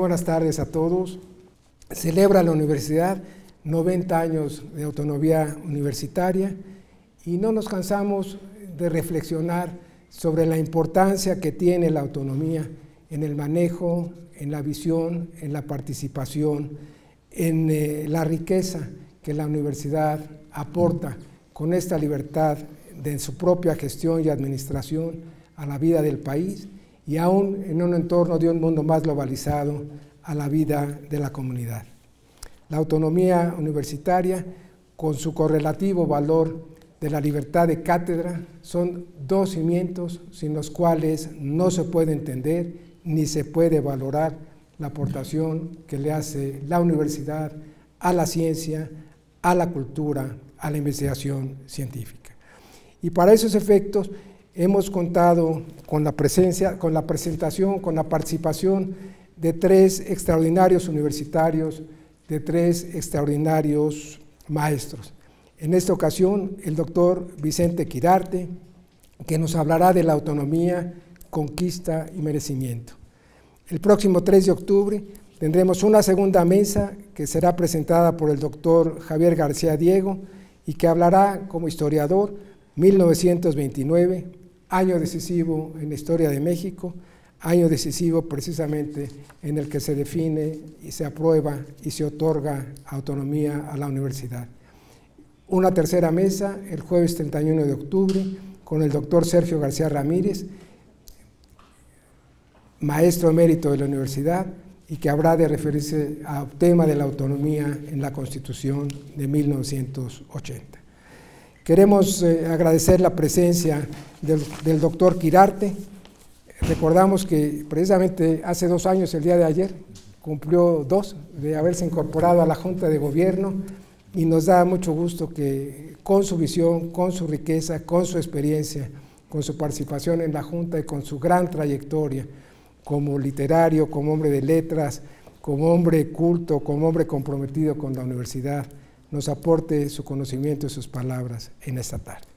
buenas tardes a todos. Celebra la universidad 90 años de autonomía universitaria y no nos cansamos de reflexionar sobre la importancia que tiene la autonomía en el manejo, en la visión, en la participación, en la riqueza que la universidad aporta con esta libertad de su propia gestión y administración a la vida del país y aún en un entorno de un mundo más globalizado a la vida de la comunidad. La autonomía universitaria, con su correlativo valor de la libertad de cátedra, son dos cimientos sin los cuales no se puede entender ni se puede valorar la aportación que le hace la universidad a la ciencia, a la cultura, a la investigación científica. Y para esos efectos hemos contado con la presentación, con la participación de 3 extraordinarios universitarios, de 3 extraordinarios maestros. En esta ocasión, el doctor Vicente Quirarte, que nos hablará de la autonomía, conquista y merecimiento. El próximo 3 de octubre tendremos una segunda mesa que será presentada por el doctor Javier García Diego y que hablará como historiador 1929, año decisivo en la historia de México, año decisivo precisamente en el que se define y se aprueba y se otorga autonomía a la universidad. Una tercera mesa el jueves 31 de octubre con el doctor Sergio García Ramírez, maestro emérito de la universidad y que habrá de referirse al tema de la autonomía en la Constitución de 1980. Queremos agradecer la presencia del doctor Quirarte. Recordamos que precisamente hace 2 años, el día de ayer, cumplió 2 de haberse incorporado a la Junta de Gobierno y nos da mucho gusto que con su visión, con su riqueza, con su experiencia, con su participación en la Junta y con su gran trayectoria como literario, como hombre de letras, como hombre culto, como hombre comprometido con la universidad, nos aporte su conocimiento y sus palabras en esta tarde.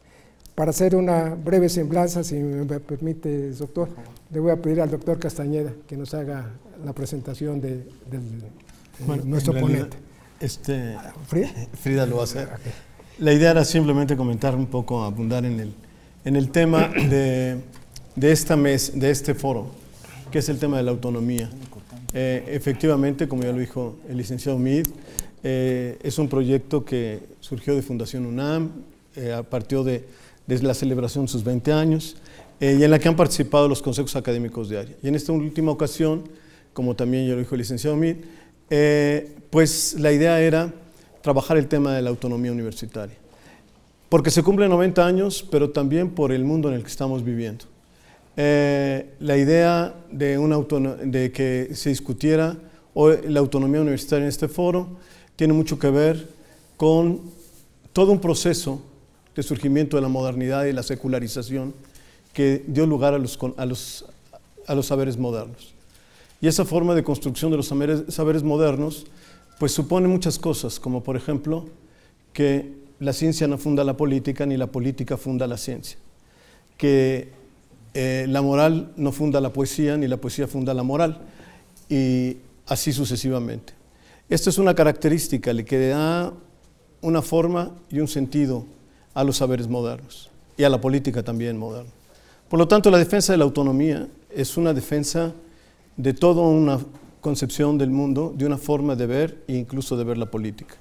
Para hacer una breve semblanza, si me permite, doctor, le voy a pedir al doctor Castañeda que nos haga la presentación de nuestro ponente. Frida lo va a hacer. Okay. La idea era simplemente comentar un poco, abundar en el tema de este foro, que es el tema de la autonomía. Efectivamente, como ya lo dijo el licenciado Meade, es un proyecto que surgió de Fundación UNAM, partió de la celebración de sus 20 años, y en la que han participado los consejos académicos de área. Y en esta última ocasión, como también ya lo dijo el licenciado Meade, pues la idea era trabajar el tema de la autonomía universitaria, porque se cumplen 90 años, pero también por el mundo en el que estamos viviendo. La idea de que se discutiera hoy la autonomía universitaria en este foro tiene mucho que ver con todo un proceso de surgimiento de la modernidad y la secularización que dio lugar a los saberes modernos. Y esa forma de construcción de los saberes modernos pues supone muchas cosas, como por ejemplo que la ciencia no funda la política ni la política funda la ciencia, que la moral no funda la poesía ni la poesía funda la moral, y así sucesivamente. Esta es una característica que da una forma y un sentido a los saberes modernos y a la política también moderna. Por lo tanto, la defensa de la autonomía es una defensa de toda una concepción del mundo, de una forma de ver e incluso de ver la política.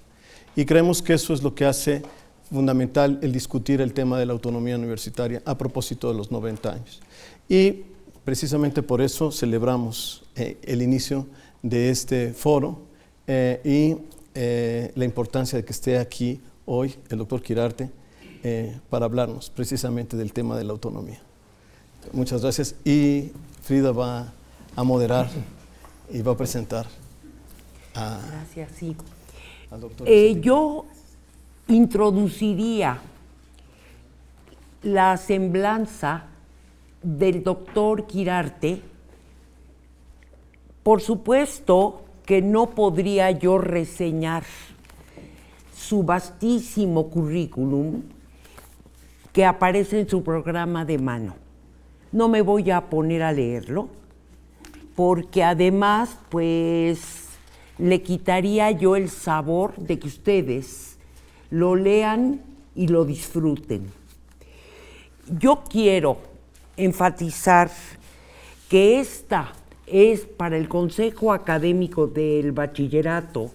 Y creemos que eso es lo que hace fundamental el discutir el tema de la autonomía universitaria a propósito de los 90 años. Y precisamente por eso celebramos el inicio de este foro y la importancia de que esté aquí hoy el doctor Quirarte para hablarnos precisamente del tema de la autonomía. Muchas gracias, y Frida va a moderar y va a presentar Gracias, sí. al doctor. Yo introduciría la semblanza del doctor Quirarte. Por supuesto que no podría yo reseñar su vastísimo currículum que aparece en su programa de mano. No me voy a poner a leerlo, porque además, pues, le quitaría yo el sabor de que ustedes lo lean y lo disfruten. Yo quiero enfatizar que esta es para el Consejo Académico del Bachillerato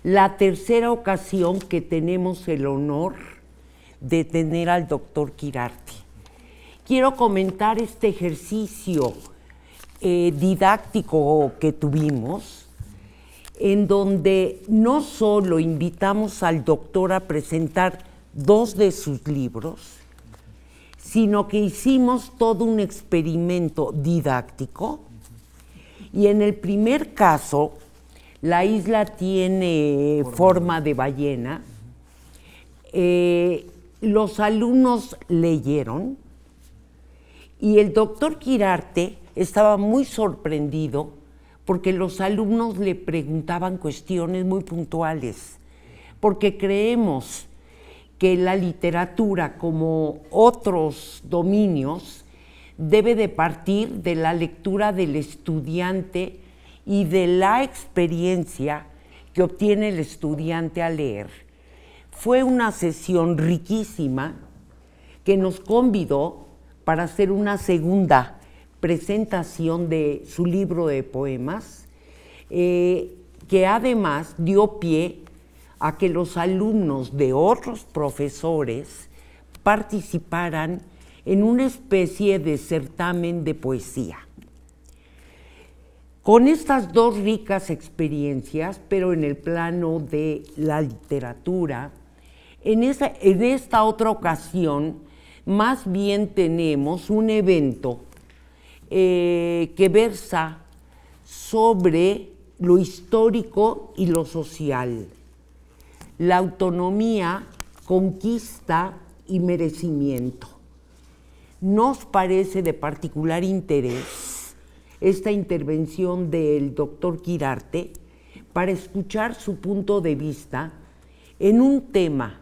la tercera ocasión que tenemos el honor de tener al doctor Quirarte. Quiero comentar este ejercicio didáctico que tuvimos, en donde no solo invitamos al doctor a presentar 2 de sus libros, sino que hicimos todo un experimento didáctico, y en el primer caso, la isla tiene forma de ballena. Los alumnos leyeron y el doctor Quirarte estaba muy sorprendido porque los alumnos le preguntaban cuestiones muy puntuales, porque creemos que la literatura, como otros dominios, debe de partir de la lectura del estudiante y de la experiencia que obtiene el estudiante al leer. Fue una sesión riquísima que nos convidó para hacer una segunda presentación de su libro de poemas, que además dio pie a que los alumnos de otros profesores participaran en una especie de certamen de poesía. Con estas 2 ricas experiencias, pero en el plano de la literatura, en esta otra ocasión, más bien tenemos un evento que versa sobre lo histórico y lo social, la autonomía, conquista y merecimiento. Nos parece de particular interés esta intervención del doctor Quirarte para escuchar su punto de vista en un tema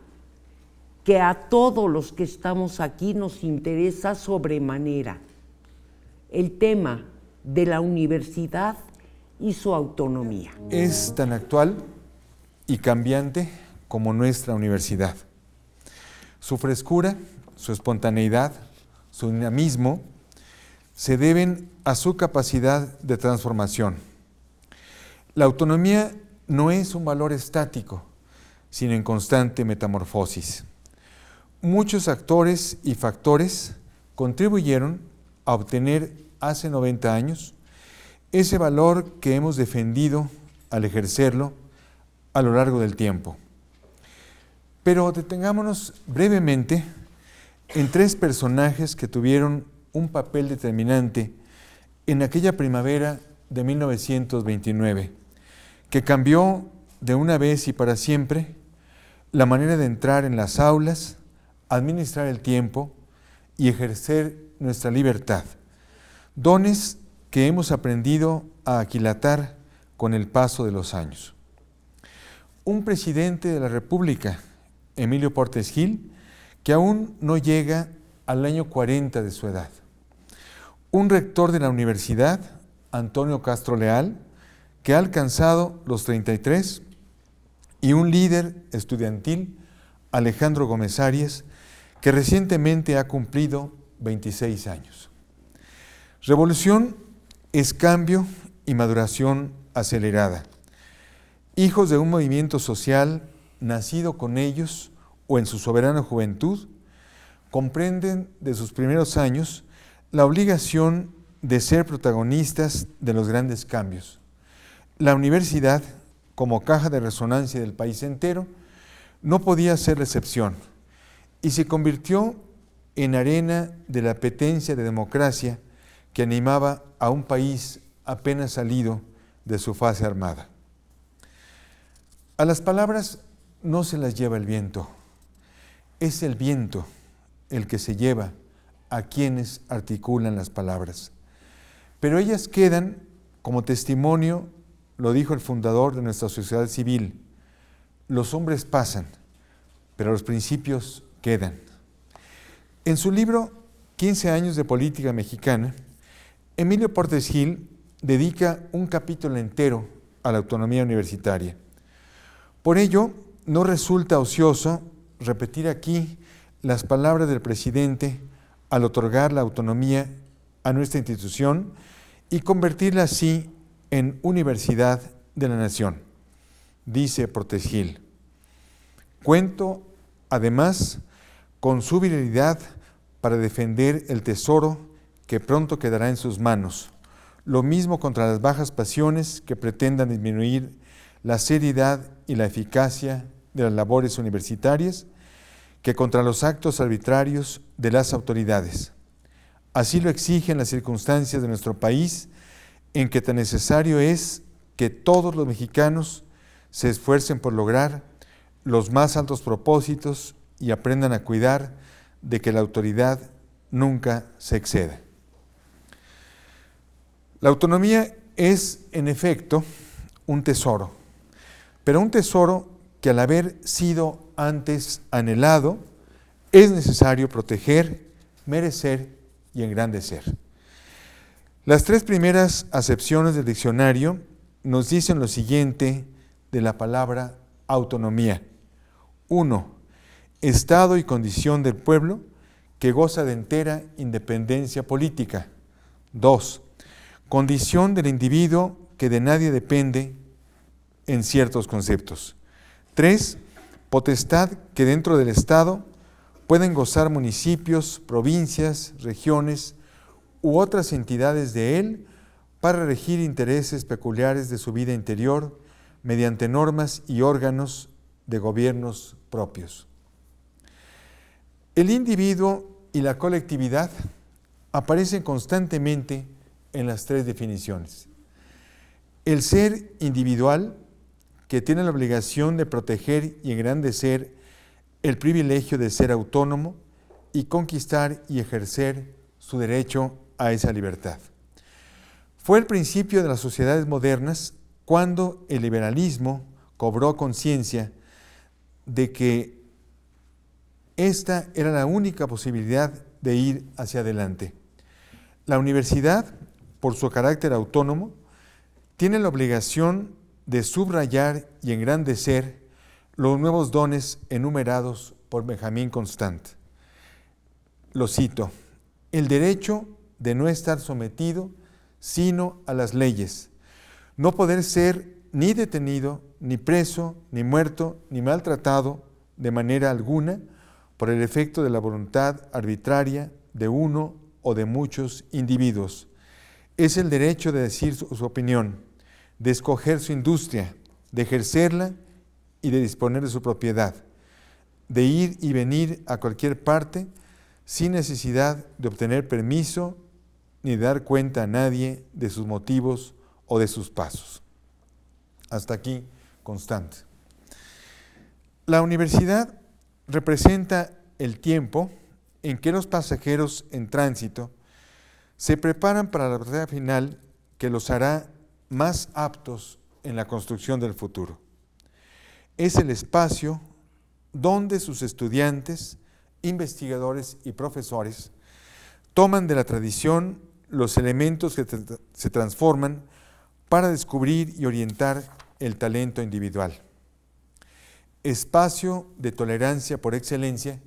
que a todos los que estamos aquí nos interesa sobremanera, el tema de la universidad y su autonomía. Es tan actual y cambiante como nuestra universidad. Su frescura, su espontaneidad, su dinamismo se deben a su capacidad de transformación. La autonomía no es un valor estático, sino en constante metamorfosis. Muchos actores y factores contribuyeron a obtener hace 90 años ese valor que hemos defendido al ejercerlo a lo largo del tiempo. Pero detengámonos brevemente en 3 personajes que tuvieron un papel determinante en aquella primavera de 1929, que cambió de una vez y para siempre la manera de entrar en las aulas, administrar el tiempo y ejercer nuestra libertad, dones que hemos aprendido a aquilatar con el paso de los años. Un presidente de la República, Emilio Portes Gil, que aún no llega al año 40 de su edad. Un rector de la universidad, Antonio Castro Leal, que ha alcanzado los 33, y un líder estudiantil, Alejandro Gómez Arias, que recientemente ha cumplido 26 años. Revolución es cambio y maduración acelerada. Hijos de un movimiento social nacido con ellos o en su soberana juventud, comprenden de sus primeros años la obligación de ser protagonistas de los grandes cambios. La universidad, como caja de resonancia del país entero, no podía ser la excepción y se convirtió en arena de la apetencia de democracia que animaba a un país apenas salido de su fase armada. A las palabras no se las lleva el viento, es el viento el que se lleva a quienes articulan las palabras. Pero ellas quedan como testimonio, lo dijo el fundador de nuestra sociedad civil: los hombres pasan, pero los principios quedan. En su libro 15 años de política mexicana, Emilio Portes Gil dedica un capítulo entero a la autonomía universitaria. Por ello, no resulta ocioso repetir aquí las palabras del presidente al otorgar la autonomía a nuestra institución y convertirla así en Universidad de la Nación. Dice Portes Gil: cuento, además, con su virilidad para defender el tesoro que pronto quedará en sus manos, lo mismo contra las bajas pasiones que pretendan disminuir la seriedad y la eficacia de las labores universitarias, que contra los actos arbitrarios de las autoridades. Así lo exigen las circunstancias de nuestro país, en que tan necesario es que todos los mexicanos se esfuercen por lograr los más altos propósitos y aprendan a cuidar de que la autoridad nunca se exceda. La autonomía es, en efecto, un tesoro, pero un tesoro que al haber sido antes anhelado, es necesario proteger, merecer y engrandecer. Las tres primeras acepciones del diccionario nos dicen lo siguiente de la palabra autonomía. 1. Estado y condición del pueblo que goza de entera independencia política. 2. Condición del individuo que de nadie depende en ciertos conceptos. 3. Potestad que dentro del Estado pueden gozar municipios, provincias, regiones u otras entidades de él para regir intereses peculiares de su vida interior mediante normas y órganos de gobiernos propios. El individuo y la colectividad aparecen constantemente en las tres definiciones. El ser individual, que tiene la obligación de proteger y engrandecer el privilegio de ser autónomo y conquistar y ejercer su derecho a esa libertad. Fue el principio de las sociedades modernas cuando el liberalismo cobró conciencia de que esta era la única posibilidad de ir hacia adelante. La universidad, por su carácter autónomo, tiene la obligación de subrayar y engrandecer los nuevos dones enumerados por Benjamín Constant. Lo cito: el derecho de no estar sometido sino a las leyes, no poder ser ni detenido, ni preso, ni muerto, ni maltratado de manera alguna por el efecto de la voluntad arbitraria de uno o de muchos individuos. Es el derecho de decir su opinión, de escoger su industria, de ejercerla y de disponer de su propiedad, de ir y venir a cualquier parte sin necesidad de obtener permiso ni de dar cuenta a nadie de sus motivos o de sus pasos. Hasta aquí, Constant. La universidad representa el tiempo en que los pasajeros en tránsito se preparan para la batalla final que los hará más aptos en la construcción del futuro. Es el espacio donde sus estudiantes, investigadores y profesores toman de la tradición los elementos que se transforman para descubrir y orientar el talento individual. Espacio de tolerancia por excelencia,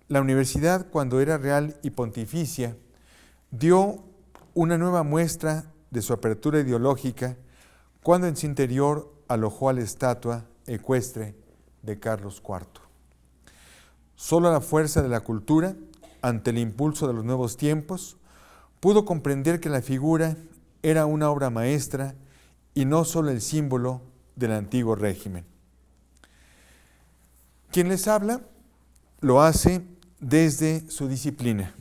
la universidad, cuando era real y pontificia, dio una nueva muestra de su apertura ideológica cuando en su interior alojó a la estatua ecuestre de Carlos IV. Solo la fuerza de la cultura, ante el impulso de los nuevos tiempos, pudo comprender que la figura era una obra maestra y no solo el símbolo del antiguo régimen. Quien les habla lo hace desde su disciplina,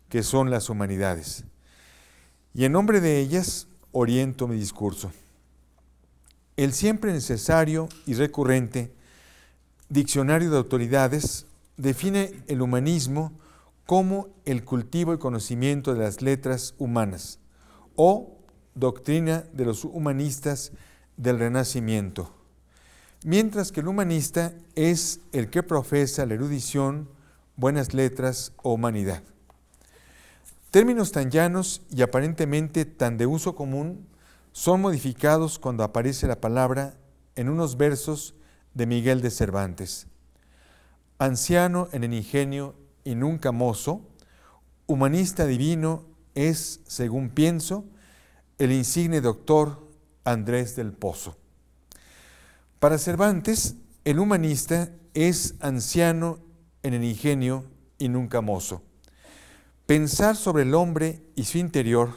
que son las humanidades, y en nombre de ellas oriento mi discurso. El siempre necesario y recurrente Diccionario de Autoridades define el humanismo como el cultivo y conocimiento de las letras humanas o doctrina de los humanistas del Renacimiento, mientras que el humanista es el que profesa la erudición, buenas letras o humanidad. Términos tan llanos y aparentemente tan de uso común son modificados cuando aparece la palabra en unos versos de Miguel de Cervantes. Anciano en el ingenio y nunca mozo, humanista divino es, según pienso, el insigne doctor Andrés del Pozo. Para Cervantes, el humanista es anciano en el ingenio y nunca mozo. Pensar sobre el hombre y su interior,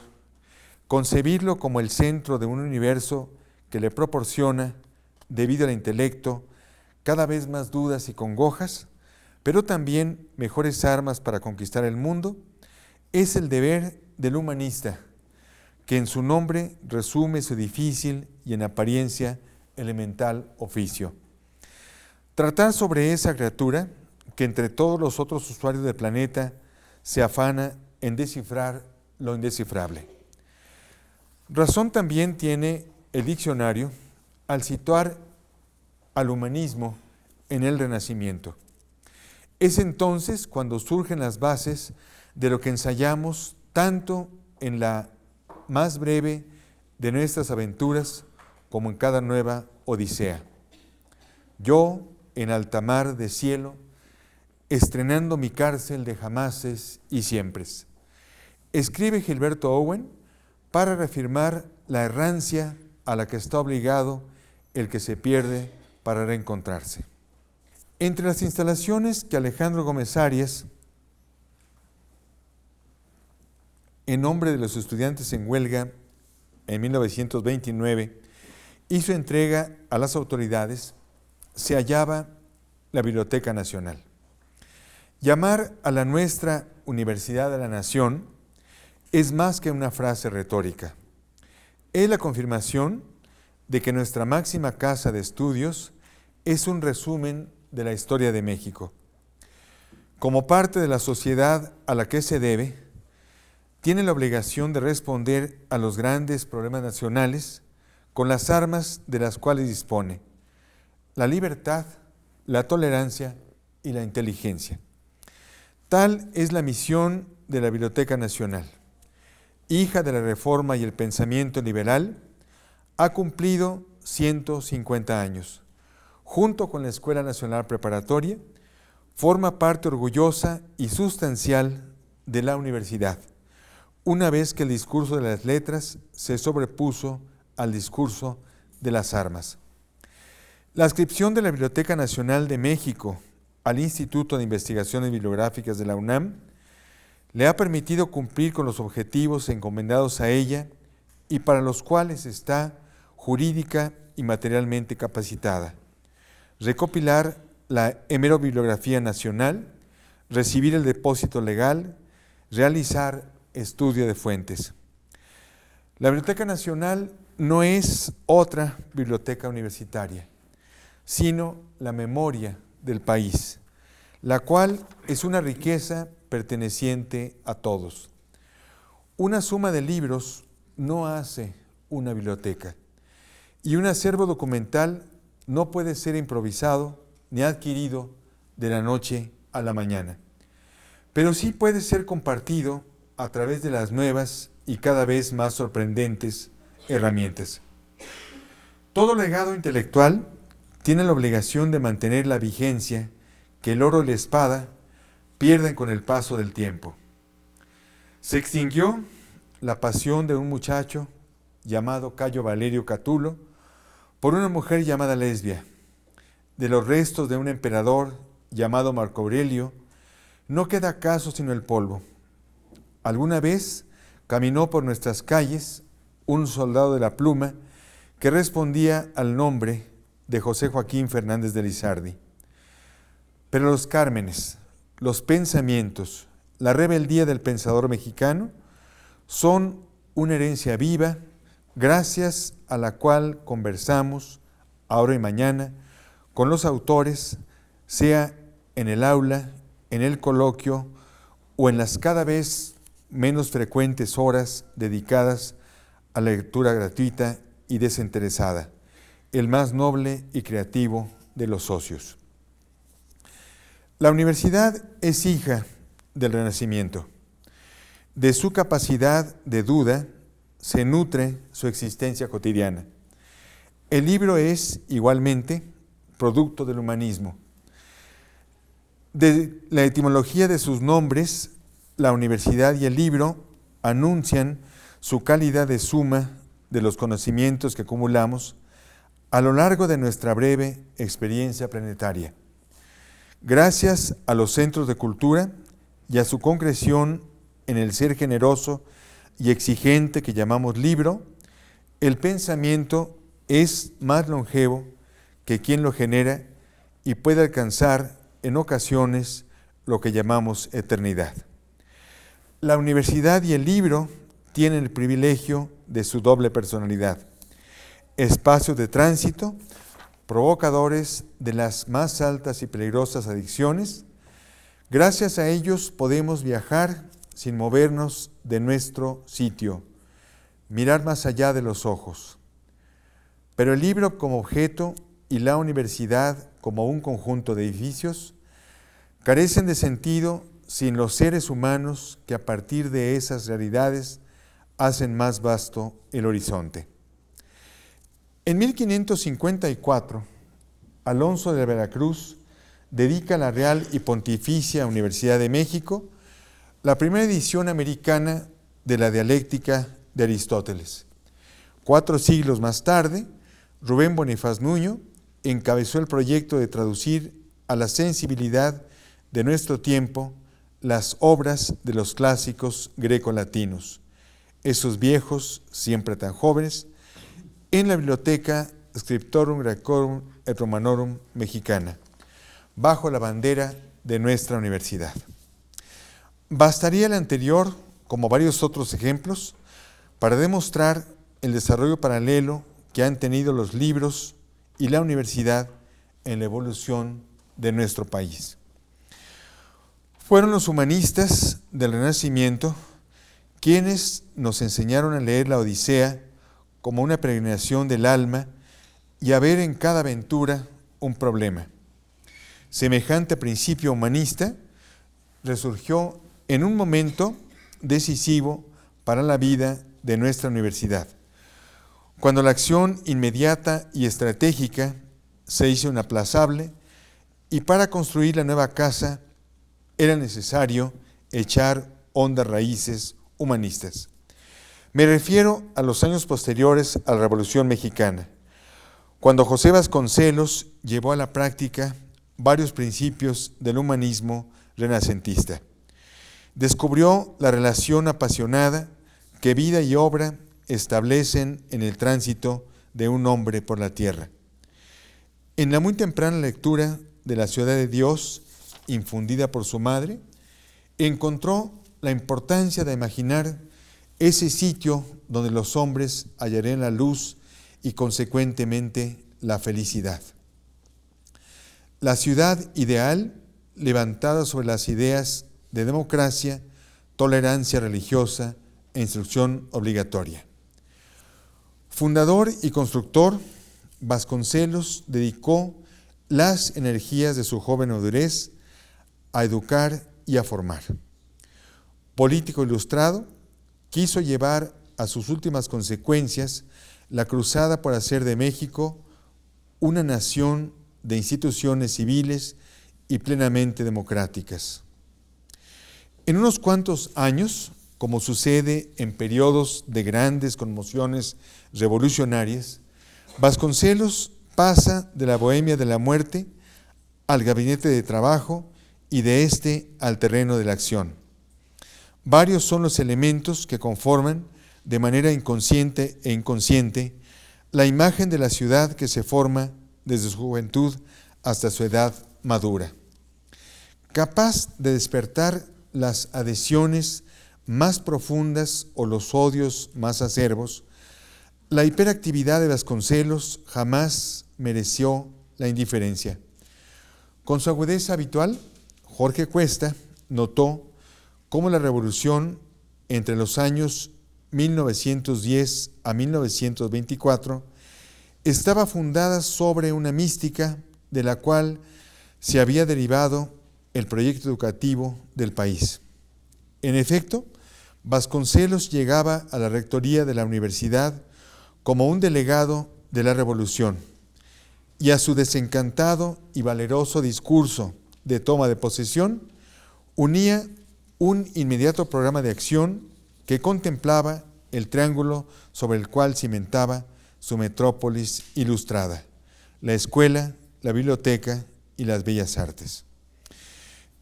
concebirlo como el centro de un universo que le proporciona, debido al intelecto, cada vez más dudas y congojas, pero también mejores armas para conquistar el mundo, es el deber del humanista, que en su nombre resume su difícil y en apariencia elemental oficio. Tratar sobre esa criatura, que entre todos los otros usuarios del planeta se afana en descifrar lo indescifrable. Razón también tiene el diccionario al situar al humanismo en el Renacimiento. Es entonces cuando surgen las bases de lo que ensayamos tanto en la más breve de nuestras aventuras como en cada nueva odisea. Yo, en alta mar de cielo, estrenando mi cárcel de jamases y siempres. Escribe Gilberto Owen para reafirmar la errancia a la que está obligado el que se pierde para reencontrarse. Entre las instalaciones que Alejandro Gómez Arias, en nombre de los estudiantes en huelga en 1929, hizo entrega a las autoridades, se hallaba la Biblioteca Nacional. Llamar a la nuestra Universidad de la Nación es más que una frase retórica. Es la confirmación de que nuestra máxima casa de estudios es un resumen de la historia de México. Como parte de la sociedad a la que se debe, tiene la obligación de responder a los grandes problemas nacionales con las armas de las cuales dispone: la libertad, la tolerancia y la inteligencia. Tal es la misión de la Biblioteca Nacional. Hija de la Reforma y el pensamiento liberal, ha cumplido 150 años. Junto con la Escuela Nacional Preparatoria, forma parte orgullosa y sustancial de la universidad, una vez que el discurso de las letras se sobrepuso al discurso de las armas. La adscripción de la Biblioteca Nacional de México al Instituto de Investigaciones Bibliográficas de la UNAM le ha permitido cumplir con los objetivos encomendados a ella y para los cuales está jurídica y materialmente capacitada: recopilar la hemerobibliografía nacional, recibir el depósito legal, realizar estudio de fuentes. La Biblioteca Nacional no es otra biblioteca universitaria, sino la memoria del país, la cual es una riqueza perteneciente a todos. Una suma de libros no hace una biblioteca, y un acervo documental no puede ser improvisado ni adquirido de la noche a la mañana, pero sí puede ser compartido a través de las nuevas y cada vez más sorprendentes herramientas. Todo legado intelectual tiene la obligación de mantener la vigencia que el oro y la espada pierden con el paso del tiempo. Se extinguió la pasión de un muchacho llamado Cayo Valerio Catulo por una mujer llamada Lesbia. De los restos de un emperador llamado Marco Aurelio no queda acaso sino el polvo. Alguna vez caminó por nuestras calles un soldado de la pluma que respondía al nombre de José Joaquín Fernández de Lizardi. Pero los cármenes, los pensamientos, la rebeldía del pensador mexicano son una herencia viva gracias a la cual conversamos ahora y mañana con los autores, sea en el aula, en el coloquio o en las cada vez menos frecuentes horas dedicadas a la lectura gratuita y desinteresada, el más noble y creativo de los socios. La universidad es hija del Renacimiento. De su capacidad de duda se nutre su existencia cotidiana. El libro es, igualmente, producto del humanismo. De la etimología de sus nombres, la universidad y el libro anuncian su calidad de suma de los conocimientos que acumulamos a lo largo de nuestra breve experiencia planetaria. Gracias a los centros de cultura y a su concreción en el ser generoso y exigente que llamamos libro, el pensamiento es más longevo que quien lo genera y puede alcanzar en ocasiones lo que llamamos eternidad. La universidad y el libro tienen el privilegio de su doble personalidad, espacios de tránsito, provocadores de las más altas y peligrosas adicciones. Gracias a ellos podemos viajar sin movernos de nuestro sitio, mirar más allá de los ojos. Pero el libro como objeto y la universidad como un conjunto de edificios carecen de sentido sin los seres humanos que a partir de esas realidades hacen más vasto el horizonte. En 1554, Alonso de Veracruz dedica a la Real y Pontificia Universidad de México la primera edición americana de la dialéctica de Aristóteles. 4 siglos más tarde, Rubén Bonifaz Nuño encabezó el proyecto de traducir a la sensibilidad de nuestro tiempo las obras de los clásicos grecolatinos, esos viejos, siempre tan jóvenes, en la Biblioteca Scriptorum Graecorum et Romanorum mexicana, bajo la bandera de nuestra universidad. Bastaría el anterior, como varios otros ejemplos, para demostrar el desarrollo paralelo que han tenido los libros y la universidad en la evolución de nuestro país. Fueron los humanistas del Renacimiento quienes nos enseñaron a leer la Odisea como una peregrinación del alma y a ver en cada aventura un problema. Semejante principio humanista resurgió en un momento decisivo para la vida de nuestra universidad, cuando la acción inmediata y estratégica se hizo inaplazable y para construir la nueva casa era necesario echar hondas raíces humanistas. Me refiero a los años posteriores a la Revolución Mexicana, cuando José Vasconcelos llevó a la práctica varios principios del humanismo renacentista. Descubrió la relación apasionada que vida y obra establecen en el tránsito de un hombre por la tierra. En la muy temprana lectura de La Ciudad de Dios, infundida por su madre, encontró la importancia de imaginar ese sitio donde los hombres hallarían la luz y consecuentemente la felicidad. La ciudad ideal, levantada sobre las ideas de democracia, tolerancia religiosa e instrucción obligatoria. Fundador y constructor, Vasconcelos dedicó las energías de su joven madurez a educar y a formar. Político ilustrado, quiso llevar a sus últimas consecuencias la cruzada por hacer de México una nación de instituciones civiles y plenamente democráticas. En unos cuantos años, como sucede en periodos de grandes conmociones revolucionarias, Vasconcelos pasa de la bohemia de la muerte al gabinete de trabajo y de este al terreno de la acción. Varios son los elementos que conforman, de manera inconsciente e inconsciente, la imagen de la ciudad que se forma desde su juventud hasta su edad madura. Capaz de despertar las adhesiones más profundas o los odios más acerbos, la hiperactividad de Vasconcelos jamás mereció la indiferencia. Con su agudeza habitual, Jorge Cuesta notó cómo la revolución entre los años 1910 a 1924 estaba fundada sobre una mística de la cual se había derivado el proyecto educativo del país. En efecto, Vasconcelos llegaba a la rectoría de la universidad como un delegado de la Revolución, y a su desencantado y valeroso discurso de toma de posesión unía un inmediato programa de acción que contemplaba el triángulo sobre el cual cimentaba su metrópolis ilustrada: la escuela, la biblioteca y las bellas artes.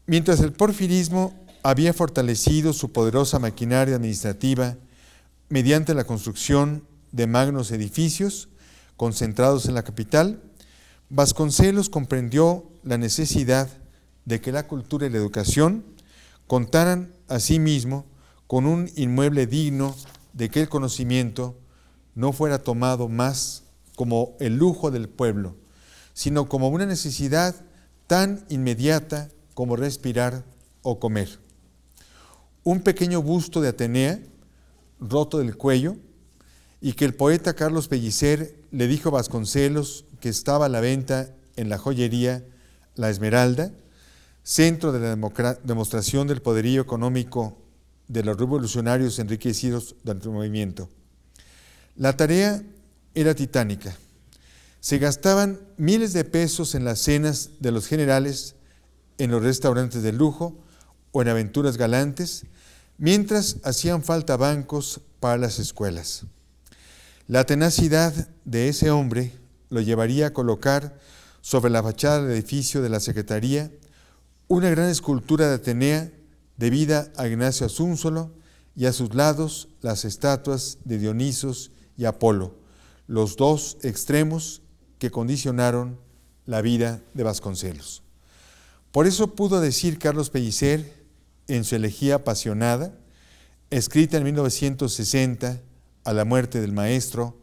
Mientras el porfirismo había fortalecido su poderosa maquinaria administrativa mediante la construcción de magnos edificios concentrados en la capital, Vasconcelos comprendió la necesidad de que la cultura y la educación contaran asimismo con un inmueble digno de que el conocimiento no fuera tomado más como el lujo del pueblo, sino como una necesidad tan inmediata como respirar o comer. Un pequeño busto de Atenea, roto del cuello, y que el poeta Carlos Pellicer le dijo a Vasconcelos que estaba a la venta en la joyería La Esmeralda, centro de la demostración del poderío económico de los revolucionarios enriquecidos durante el movimiento. La tarea era titánica. Se gastaban miles de pesos en las cenas de los generales, en los restaurantes de lujo o en aventuras galantes, mientras hacían falta bancos para las escuelas. La tenacidad de ese hombre lo llevaría a colocar sobre la fachada del edificio de la Secretaría una gran escultura de Atenea debida a Ignacio Asúnzolo, y a sus lados las estatuas de Dionisos y Apolo, los dos extremos que condicionaron la vida de Vasconcelos. Por eso pudo decir Carlos Pellicer en su elegía apasionada, escrita en 1960 a la muerte del maestro,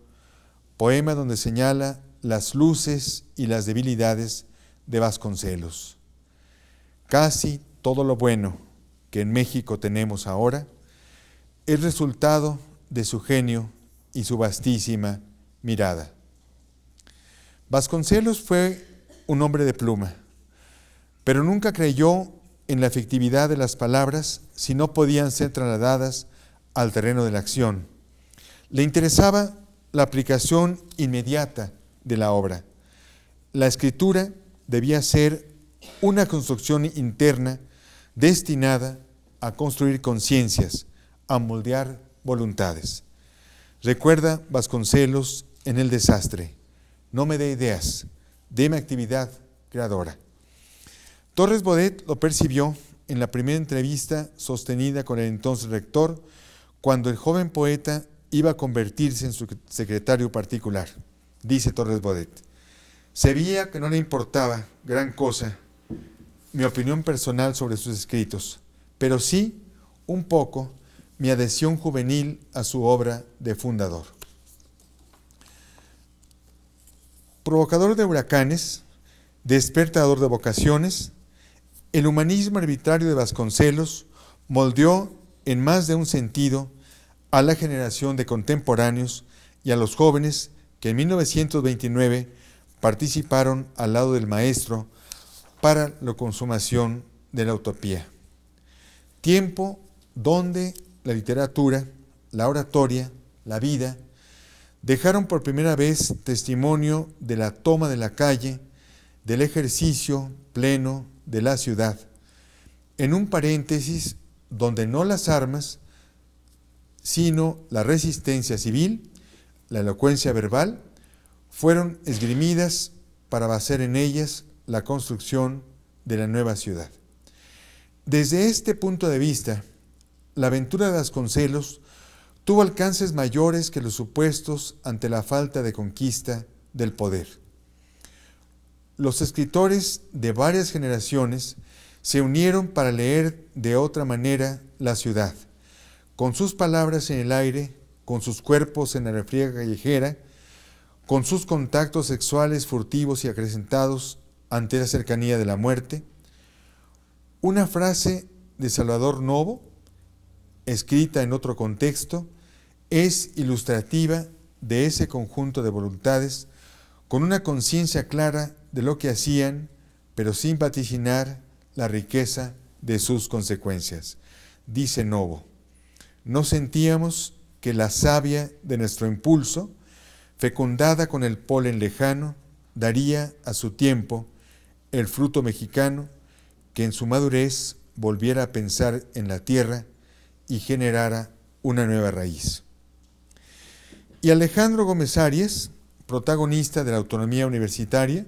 poema donde señala las luces y las debilidades de Vasconcelos: casi todo lo bueno que en México tenemos ahora es resultado de su genio y su vastísima mirada. Vasconcelos fue un hombre de pluma, pero nunca creyó en la efectividad de las palabras si no podían ser trasladadas al terreno de la acción. Le interesaba la aplicación inmediata de la obra. La escritura debía ser una construcción interna destinada a construir conciencias, a moldear voluntades. Recuerda Vasconcelos en El desastre: no me dé ideas, déme actividad creadora. Torres Bodet lo percibió en la primera entrevista sostenida con el entonces rector, cuando el joven poeta iba a convertirse en su secretario particular. Dice Torres Bodet: se veía que no le importaba gran cosa mi opinión personal sobre sus escritos, pero sí, un poco, mi adhesión juvenil a su obra de fundador. Provocador de huracanes, despertador de vocaciones, el humanismo arbitrario de Vasconcelos moldeó en más de un sentido a la generación de contemporáneos y a los jóvenes que en 1929 participaron al lado del maestro para la consumación de la utopía. Tiempo donde la literatura, la oratoria, la vida dejaron por primera vez testimonio de la toma de la calle, del ejercicio pleno de la ciudad, en un paréntesis donde no las armas, sino la resistencia civil, la elocuencia verbal, fueron esgrimidas para basar en ellas la construcción de la nueva ciudad. Desde este punto de vista, la aventura de Vasconcelos tuvo alcances mayores que los supuestos ante la falta de conquista del poder. Los escritores de varias generaciones se unieron para leer de otra manera la ciudad, con sus palabras en el aire, con sus cuerpos en la refriega callejera, con sus contactos sexuales furtivos y acrecentados ante la cercanía de la muerte. Una frase de Salvador Novo, escrita en otro contexto, es ilustrativa de ese conjunto de voluntades con una conciencia clara de lo que hacían, pero sin vaticinar la riqueza de sus consecuencias. Dice Novo: no sentíamos que la savia de nuestro impulso, fecundada con el polen lejano, daría a su tiempo el fruto mexicano que en su madurez volviera a pensar en la tierra y generara una nueva raíz. Y Alejandro Gómez Arias, protagonista de la autonomía universitaria,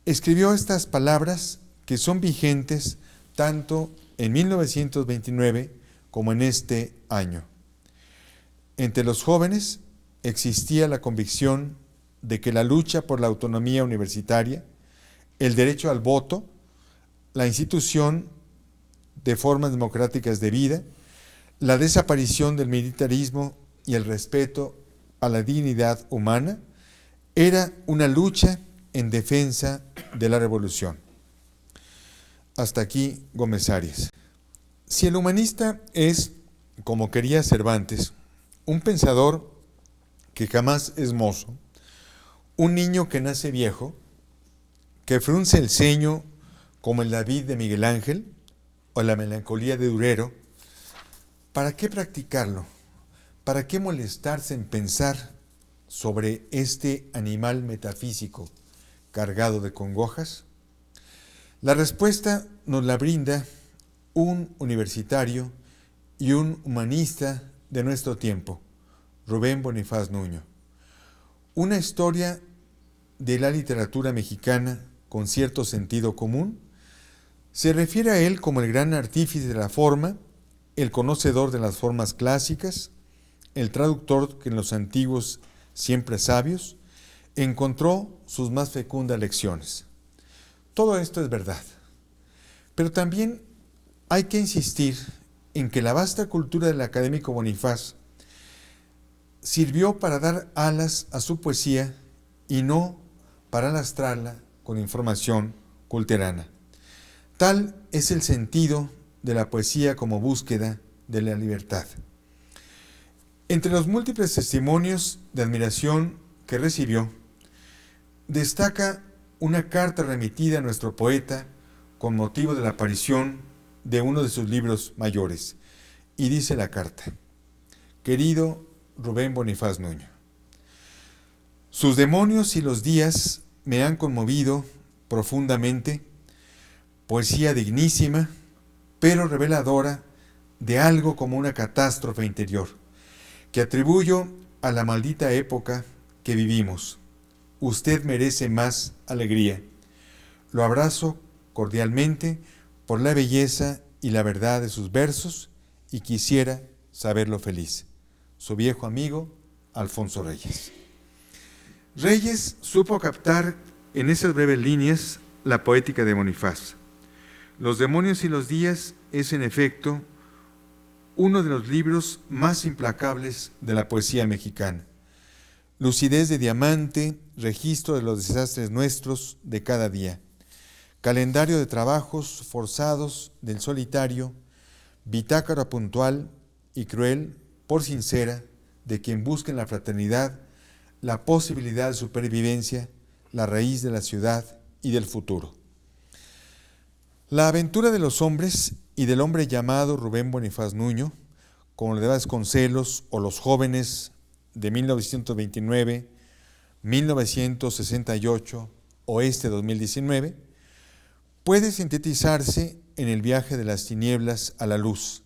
escribió estas palabras que son vigentes tanto en 1929 como en este año. Entre los jóvenes existía la convicción de que la lucha por la autonomía universitaria, el derecho al voto, la institución de formas democráticas de vida, la desaparición del militarismo y el respeto a la dignidad humana era una lucha en defensa de la revolución. Hasta aquí Gómez Arias. Si el humanista es, como quería Cervantes, un pensador que jamás es mozo, un niño que nace viejo, que frunce el ceño como el David de Miguel Ángel o la melancolía de Durero, ¿para qué practicarlo? ¿Para qué molestarse en pensar sobre este animal metafísico cargado de congojas? La respuesta nos la brinda un universitario y un humanista de nuestro tiempo, Rubén Bonifaz Nuño. Una historia de la literatura mexicana con cierto sentido común. Se refiere a él como el gran artífice de la forma, el conocedor de las formas clásicas, el traductor que en los antiguos, siempre sabios, encontró sus más fecundas lecciones. Todo esto es verdad, pero también hay que insistir en que la vasta cultura del académico Bonifaz sirvió para dar alas a su poesía y no para lastrarla con información culterana. Tal es el sentido de la poesía como búsqueda de la libertad. Entre los múltiples testimonios de admiración que recibió, destaca una carta remitida a nuestro poeta con motivo de la aparición de uno de sus libros mayores. Y dice la carta: querido Rubén Bonifaz Nuño, sus demonios y los días me han conmovido profundamente, poesía dignísima, pero reveladora de algo como una catástrofe interior, que atribuyo a la maldita época que vivimos. Usted merece más alegría. Lo abrazo cordialmente por la belleza y la verdad de sus versos y quisiera saberlo feliz. Su viejo amigo, Alfonso Reyes. Reyes supo captar en esas breves líneas la poética de Bonifaz. Los demonios y los días es, en efecto, uno de los libros más implacables de la poesía mexicana. Lucidez de diamante, registro de los desastres nuestros de cada día, calendario de trabajos forzados del solitario, bitácora puntual y cruel, por sincera, de quien busca en la fraternidad la posibilidad de supervivencia, la raíz de la ciudad y del futuro. La aventura de los hombres y del hombre llamado Rubén Bonifaz Nuño, como le de Vasconcelos o Los jóvenes de 1929, 1968 o este 2019, puede sintetizarse en el viaje de las tinieblas a la luz,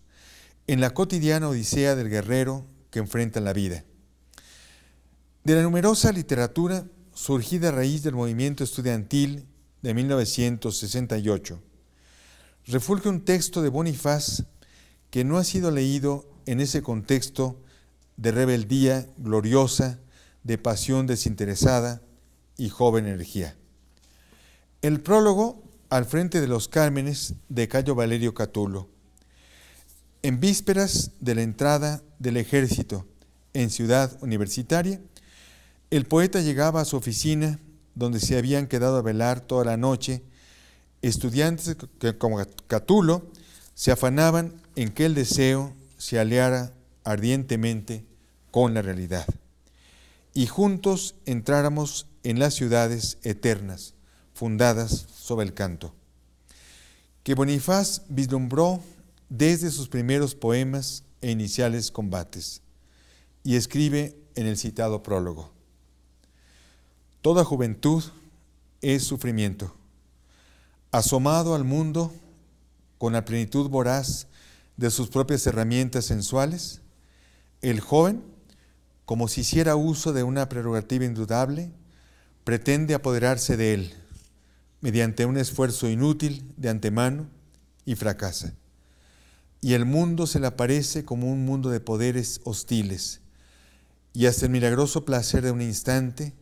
en la cotidiana odisea del guerrero que enfrenta la vida. De la numerosa literatura surgida a raíz del movimiento estudiantil de 1968, refulge un texto de Bonifaz que no ha sido leído en ese contexto de rebeldía gloriosa, de pasión desinteresada y joven energía. El prólogo al frente de los Cármenes de Cayo Valerio Catulo. En vísperas de la entrada del ejército en Ciudad Universitaria, el poeta llegaba a su oficina donde se habían quedado a velar toda la noche estudiantes que, como Catulo, se afanaban en que el deseo se aliara ardientemente con la realidad y juntos entráramos en las ciudades eternas fundadas sobre el canto, que Bonifaz vislumbró desde sus primeros poemas e iniciales combates, y escribe en el citado prólogo: toda juventud es sufrimiento, asomado al mundo con la plenitud voraz de sus propias herramientas sensuales, el joven, como si hiciera uso de una prerrogativa indudable, pretende apoderarse de él mediante un esfuerzo inútil de antemano y fracasa. Y el mundo se le aparece como un mundo de poderes hostiles, y hasta el milagroso placer de un instante,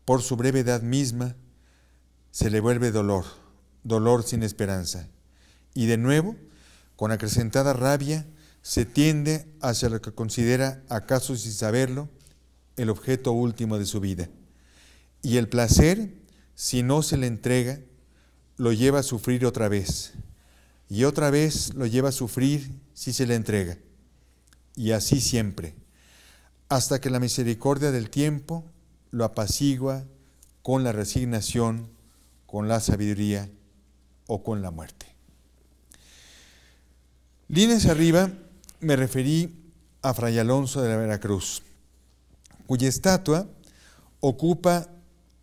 por su brevedad misma, se le vuelve dolor, dolor sin esperanza. Y de nuevo, con acrecentada rabia, se tiende hacia lo que considera, acaso sin saberlo, el objeto último de su vida. Y el placer, si no se le entrega, lo lleva a sufrir otra vez, y otra vez lo lleva a sufrir si se le entrega, y así siempre, hasta que la misericordia del tiempo lo apacigua con la resignación, con la sabiduría o con la muerte. Líneas arriba me referí a Fray Alonso de la Veracruz, cuya estatua ocupa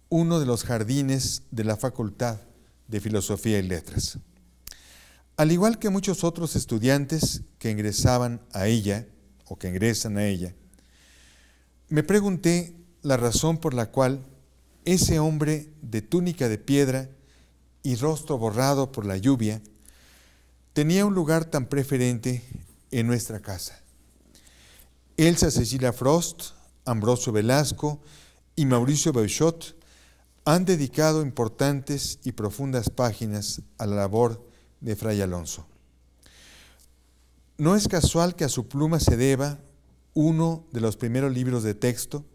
uno de los jardines de la Facultad de Filosofía y Letras. Al igual que muchos otros estudiantes que ingresaban a ella o que ingresan a ella, me pregunté la razón por la cual ese hombre de túnica de piedra y rostro borrado por la lluvia tenía un lugar tan preferente en nuestra casa. Elsa Cecilia Frost, Ambrosio Velasco y Mauricio Beuchot han dedicado importantes y profundas páginas a la labor de Fray Alonso. No es casual que a su pluma se deba uno de los primeros libros de texto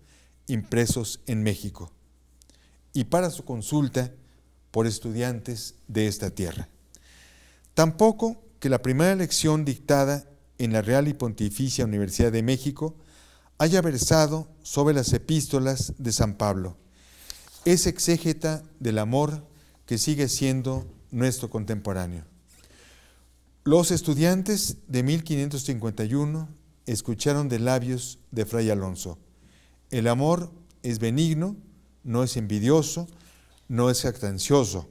impresos en México y para su consulta por estudiantes de esta tierra. Tampoco que la primera lección dictada en la Real y Pontificia Universidad de México haya versado sobre las epístolas de San Pablo, ese exégeta del amor que sigue siendo nuestro contemporáneo. Los estudiantes de 1551 escucharon de labios de Fray Alonso: el amor es benigno, no es envidioso, no es jactancioso,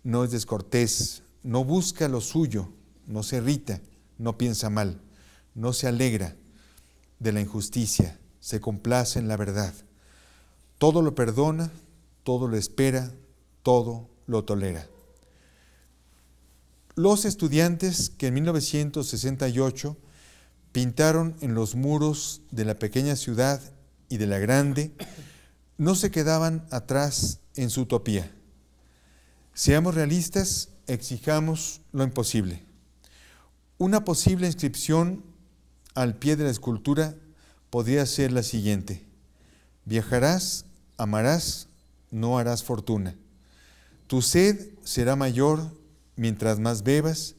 no es descortés, no busca lo suyo, no se irrita, no piensa mal, no se alegra de la injusticia, se complace en la verdad. Todo lo perdona, todo lo espera, todo lo tolera. Los estudiantes que en 1968 pintaron en los muros de la pequeña ciudad y de la grande no se quedaban atrás en su utopía. Seamos realistas, exijamos lo imposible. Una posible inscripción al pie de la escultura podría ser la siguiente: viajarás, amarás, no harás fortuna. Tu sed será mayor mientras más bebas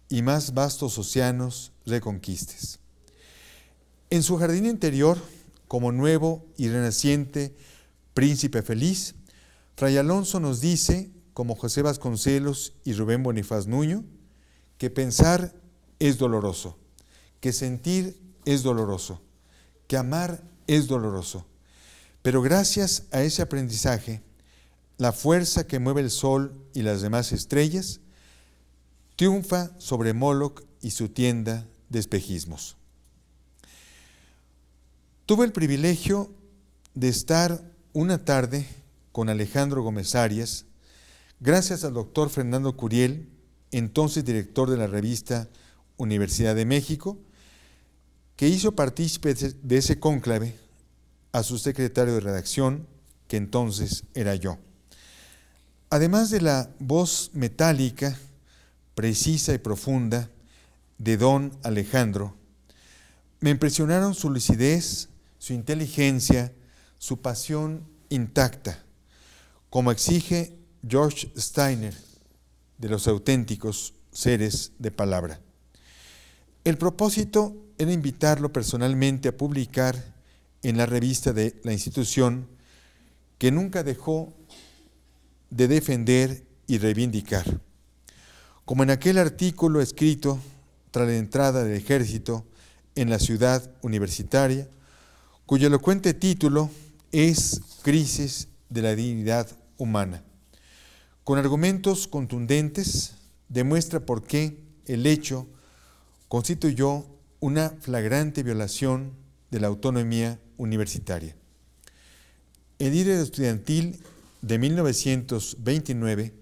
y más vastos océanos reconquistes. En su jardín interior, como nuevo y renaciente príncipe feliz, Fray Alonso nos dice, como José Vasconcelos y Rubén Bonifaz Nuño, que pensar es doloroso, que sentir es doloroso, que amar es doloroso. Pero gracias a ese aprendizaje, la fuerza que mueve el sol y las demás estrellas triunfa sobre Moloch y su tienda de espejismos. Tuve el privilegio de estar una tarde con Alejandro Gómez Arias, gracias al doctor Fernando Curiel, entonces director de la revista Universidad de México, que hizo partícipe de ese cónclave a su secretario de redacción, que entonces era yo. Además de la voz metálica, precisa y profunda de don Alejandro, me impresionaron su lucidez, su inteligencia, su pasión intacta, como exige George Steiner de los auténticos seres de palabra. El propósito era invitarlo personalmente a publicar en la revista de la institución, que nunca dejó de defender y reivindicar. Como en aquel artículo escrito tras la entrada del ejército en la ciudad universitaria, cuyo elocuente título es Crisis de la dignidad humana. Con argumentos contundentes, demuestra por qué el hecho constituyó una flagrante violación de la autonomía universitaria. El líder estudiantil de 1929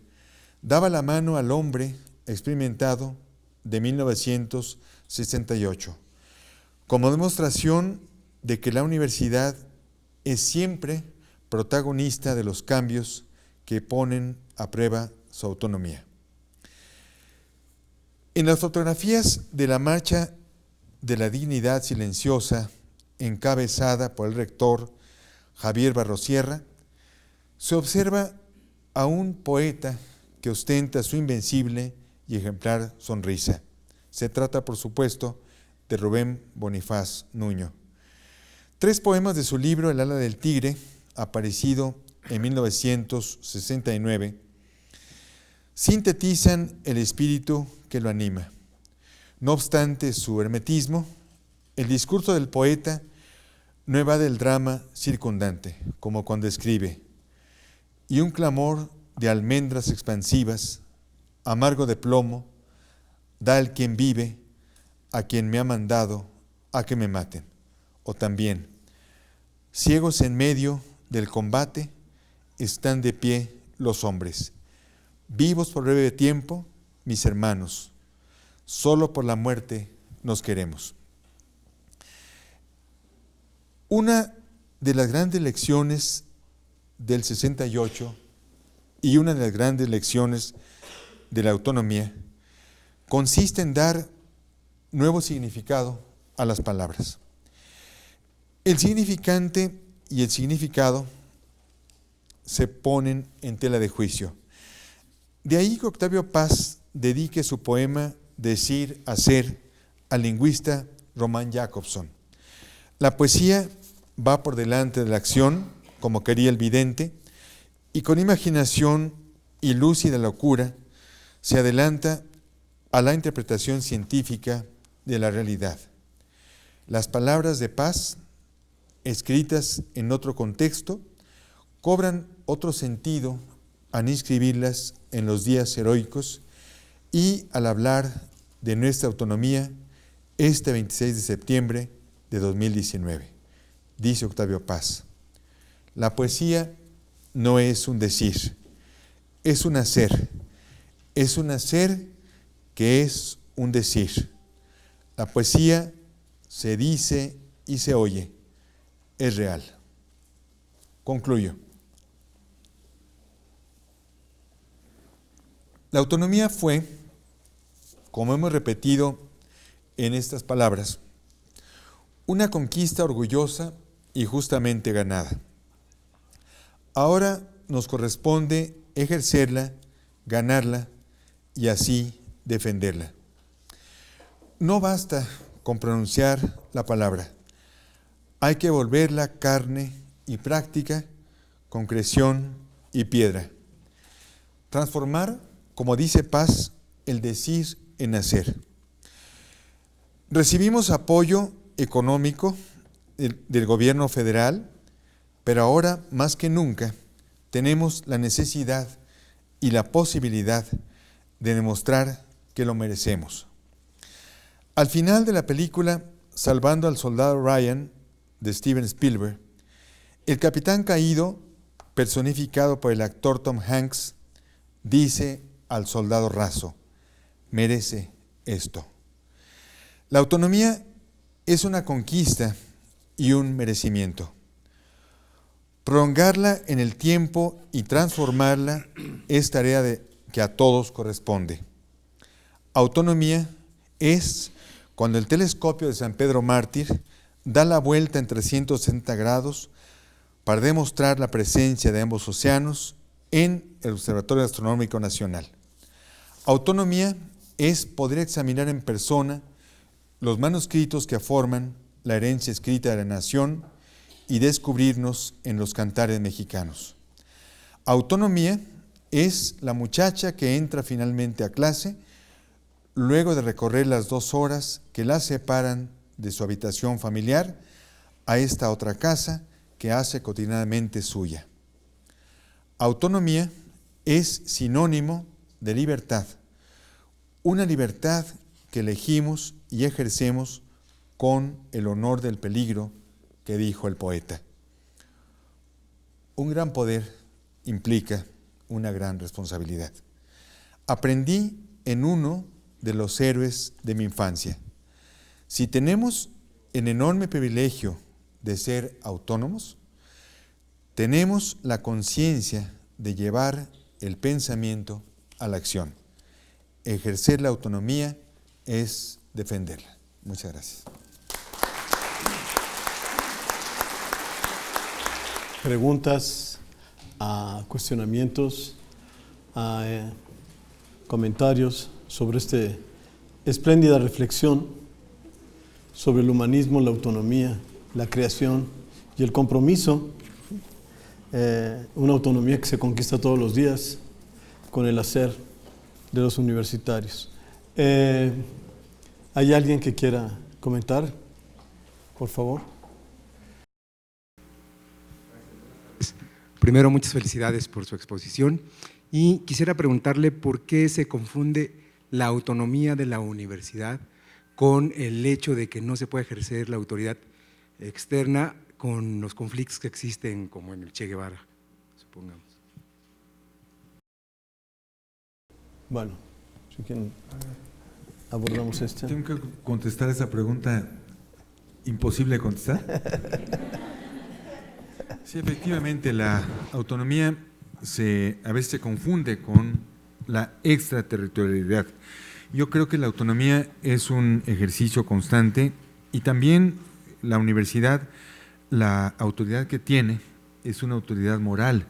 daba la mano al hombre experimentado de 1968, como demostración de que la universidad es siempre protagonista de los cambios que ponen a prueba su autonomía. En las fotografías de la Marcha de la Dignidad Silenciosa, encabezada por el rector Javier Barrosierra, se observa a un poeta que ostenta su invencible y ejemplar sonrisa. Se trata, por supuesto, de Rubén Bonifaz Nuño. 3 poemas de su libro El ala del tigre, aparecido en 1969, sintetizan el espíritu que lo anima. No obstante su hermetismo, el discurso del poeta no evade el drama circundante, como cuando escribe: y un clamor de almendras expansivas, amargo de plomo, da el quien vive a quien me ha mandado a que me maten. O también, ciegos en medio del combate, están de pie los hombres, vivos por breve tiempo, mis hermanos, solo por la muerte nos queremos. Una de las grandes lecciones del 68 y una de las grandes lecciones de la autonomía consiste en dar nuevo significado a las palabras. El significante y el significado se ponen en tela de juicio. De ahí que Octavio Paz dedique su poema Decir, hacer al lingüista Román Jacobson. La poesía va por delante de la acción, como quería el vidente, y con imaginación y lúcida locura se adelanta a la interpretación científica de la realidad. Las palabras de Paz, escritas en otro contexto, cobran otro sentido al inscribirlas en los días heroicos y al hablar de nuestra autonomía este 26 de septiembre de 2019. Dice Octavio Paz: la poesía no es un decir, es un hacer que es un decir. La poesía se dice y se oye, es real. Concluyo. La autonomía fue, como hemos repetido en estas palabras, una conquista orgullosa y justamente ganada. Ahora nos corresponde ejercerla, ganarla y así defenderla. No basta con pronunciar la palabra, hay que volverla carne y práctica, concreción y piedra. Transformar, como dice Paz, el decir en hacer. Recibimos apoyo económico del gobierno federal, pero ahora más que nunca tenemos la necesidad y la posibilidad de demostrar que lo merecemos. Al final de la película Salvando al soldado Ryan de Steven Spielberg, el capitán caído, personificado por el actor Tom Hanks, dice al soldado raso: merece esto. La autonomía es una conquista y un merecimiento. Prolongarla en el tiempo y transformarla es tarea que a todos corresponde. Autonomía es cuando el telescopio de San Pedro Mártir da la vuelta en 360 grados para demostrar la presencia de ambos océanos en el Observatorio Astronómico Nacional. Autonomía es poder examinar en persona los manuscritos que forman la herencia escrita de la nación y descubrirnos en los cantares mexicanos. Autonomía es la muchacha que entra finalmente a clase luego de recorrer las 2 horas que la separan de su habitación familiar a esta otra casa que hace cotidianamente suya. Autonomía es sinónimo de libertad, una libertad que elegimos y ejercemos con el honor del peligro que dijo el poeta. Un gran poder implica una gran responsabilidad. Aprendí en uno de los héroes de mi infancia. Si tenemos el enorme privilegio de ser autónomos, tenemos la conciencia de llevar el pensamiento a la acción. Ejercer la autonomía es defenderla. Muchas gracias. Preguntas, cuestionamientos, comentarios sobre esta espléndida reflexión sobre el humanismo, la autonomía, la creación y el compromiso, una autonomía que se conquista todos los días con el hacer de los universitarios. ¿Hay alguien que quiera comentar? Por favor. Primero, muchas felicidades por su exposición y quisiera preguntarle por qué se confunde la autonomía de la universidad con el hecho de que no se puede ejercer la autoridad externa con los conflictos que existen, como en el Che Guevara, supongamos. Bueno, si quieren, abordamos esto. Tengo que contestar esa pregunta imposible de contestar. Sí, efectivamente, la autonomía a veces se confunde con la extraterritorialidad. Yo creo que la autonomía es un ejercicio constante y también la universidad, la autoridad que tiene, es una autoridad moral,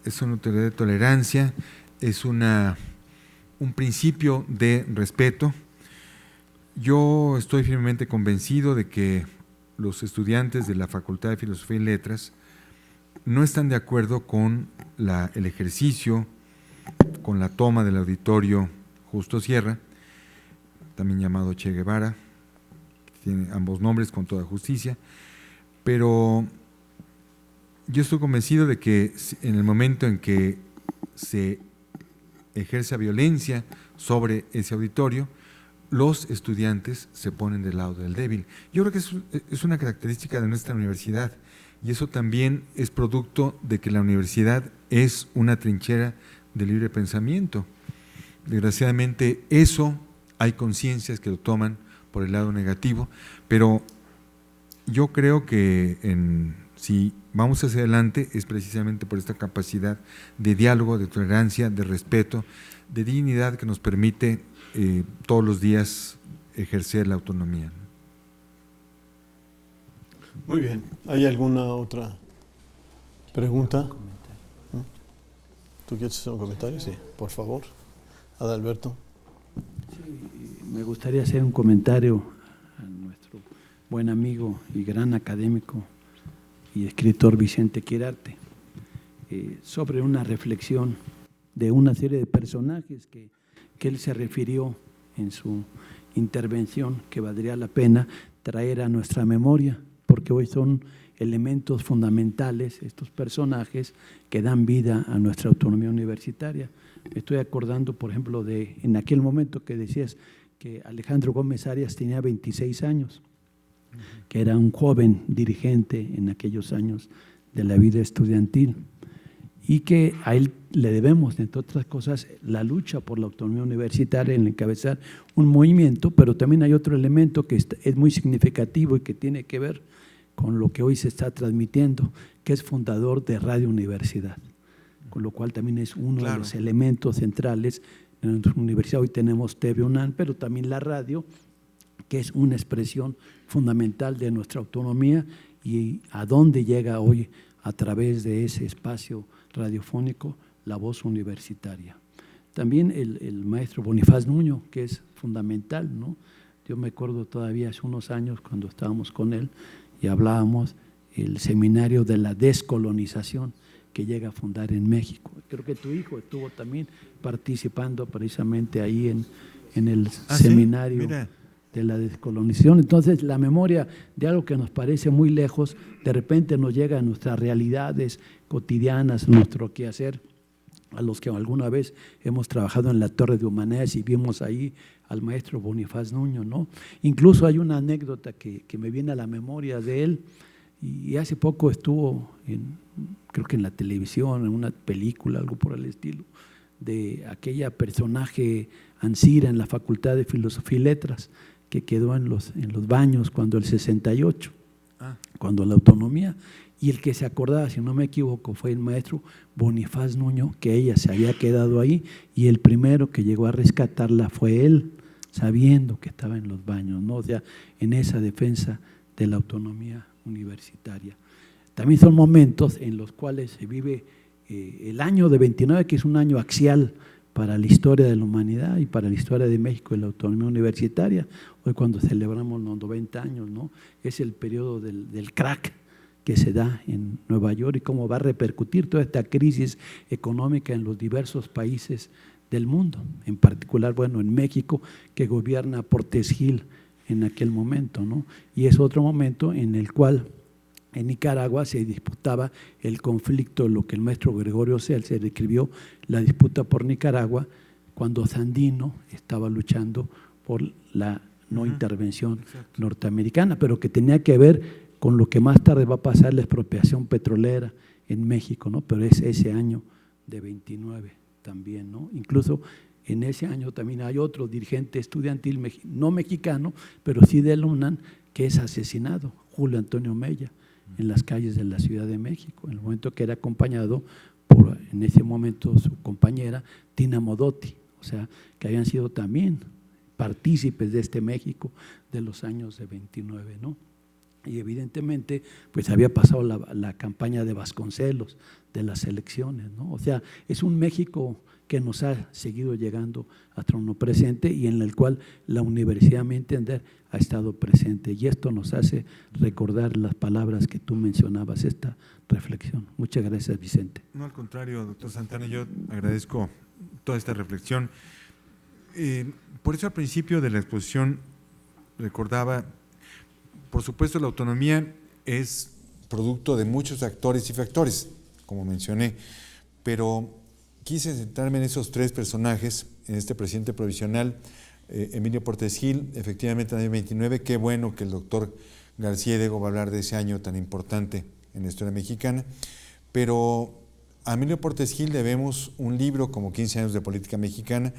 es una autoridad de tolerancia, es un principio de respeto. Yo estoy firmemente convencido de que los estudiantes de la Facultad de Filosofía y Letras no están de acuerdo con el ejercicio, con la toma del auditorio Justo Sierra, también llamado Che Guevara, que tiene ambos nombres con toda justicia, pero yo estoy convencido de que en el momento en que se ejerce violencia sobre ese auditorio, los estudiantes se ponen del lado del débil. Yo creo que es una característica de nuestra universidad y eso también es producto de que la universidad es una trinchera de libre pensamiento. Desgraciadamente eso hay conciencias que lo toman por el lado negativo, pero yo creo que si vamos hacia adelante es precisamente por esta capacidad de diálogo, de tolerancia, de respeto, de dignidad que nos permite todos los días ejercer la autonomía. Muy bien. ¿Hay alguna otra pregunta? ¿Tú quieres hacer un comentario? Sí, por favor. Adalberto. Sí, me gustaría hacer un comentario a nuestro buen amigo y gran académico y escritor Vicente Quirarte sobre una reflexión de una serie de personajes que él se refirió en su intervención, que valdría la pena traer a nuestra memoria, porque hoy son elementos fundamentales estos personajes que dan vida a nuestra autonomía universitaria. Me estoy acordando, por ejemplo, en aquel momento que decías que Alejandro Gómez Arias tenía 26 años, que era un joven dirigente en aquellos años de la vida estudiantil, y que a él le debemos, entre otras cosas, la lucha por la autonomía universitaria, en encabezar un movimiento, pero también hay otro elemento que es muy significativo y que tiene que ver con lo que hoy se está transmitiendo, que es fundador de Radio Universidad, con lo cual también es uno de los elementos centrales. En nuestra universidad hoy tenemos TV UNAM, pero también la radio, que es una expresión fundamental de nuestra autonomía y a dónde llega hoy a través de ese espacio radiofónico la voz universitaria. También el maestro Bonifaz Nuño, que es fundamental, ¿no? Yo me acuerdo todavía hace unos años cuando estábamos con él y hablábamos el seminario de la descolonización que llega a fundar en México. Creo que tu hijo estuvo también participando precisamente ahí en el seminario. Sí, mira, de la descolonización. Entonces, la memoria de algo que nos parece muy lejos, de repente nos llega a nuestras realidades cotidianas, nuestro quehacer, a los que alguna vez hemos trabajado en la Torre de Humanidades y vimos ahí al maestro Bonifaz Nuño, ¿no? Incluso hay una anécdota que me viene a la memoria de él, y hace poco estuvo, creo que en la televisión, en una película, algo por el estilo, de aquella personaje Ancira en la Facultad de Filosofía y Letras, que quedó en los baños cuando el 68, cuando la autonomía, y el que se acordaba, si no me equivoco, fue el maestro Bonifaz Nuño, que ella se había quedado ahí, y el primero que llegó a rescatarla fue él, sabiendo que estaba en los baños, ¿no? O sea, en esa defensa de la autonomía universitaria. También son momentos en los cuales se vive el año de 29, que es un año axial para la historia de la humanidad y para la historia de México y la autonomía universitaria. Hoy cuando celebramos los 90 años, ¿no? Es el periodo del crack que se da en Nueva York y cómo va a repercutir toda esta crisis económica en los diversos países del mundo, en particular, bueno, en México, que gobierna Portes Gil en aquel momento, ¿no? Y es otro momento en el cual en Nicaragua se disputaba el conflicto, lo que el maestro Gregorio Celce describió, la disputa por Nicaragua, cuando Sandino estaba luchando por la no intervención norteamericana, pero que tenía que ver con lo que más tarde va a pasar, la expropiación petrolera en México, ¿no? Pero es ese año de 29 también, ¿no? Incluso en ese año también hay otro dirigente estudiantil, no mexicano, pero sí de la UNAM, que es asesinado, Julio Antonio Mella, en las calles de la Ciudad de México, en el momento que era acompañado por, en ese momento, su compañera Tina Modotti, o sea, que habían sido también partícipes de este México de los años de 29, ¿no? Y evidentemente, pues había pasado la campaña de Vasconcelos, de las elecciones, ¿no? O sea, es un México que nos ha seguido llegando hasta uno presente y en el cual la universidad, a mi entender, ha estado presente. Y esto nos hace recordar las palabras que tú mencionabas, esta reflexión. Muchas gracias, Vicente. No, al contrario, doctor Santana, yo agradezco toda esta reflexión. Por eso al principio de la exposición recordaba, por supuesto, la autonomía es producto de muchos actores y factores, como mencioné, pero quise centrarme en esos tres personajes, en este presidente provisional, Emilio Portes Gil, efectivamente en el año 29, qué bueno que el doctor García Diego va a hablar de ese año tan importante en la historia mexicana, pero a Emilio Portes Gil debemos un libro como 15 años de política mexicana,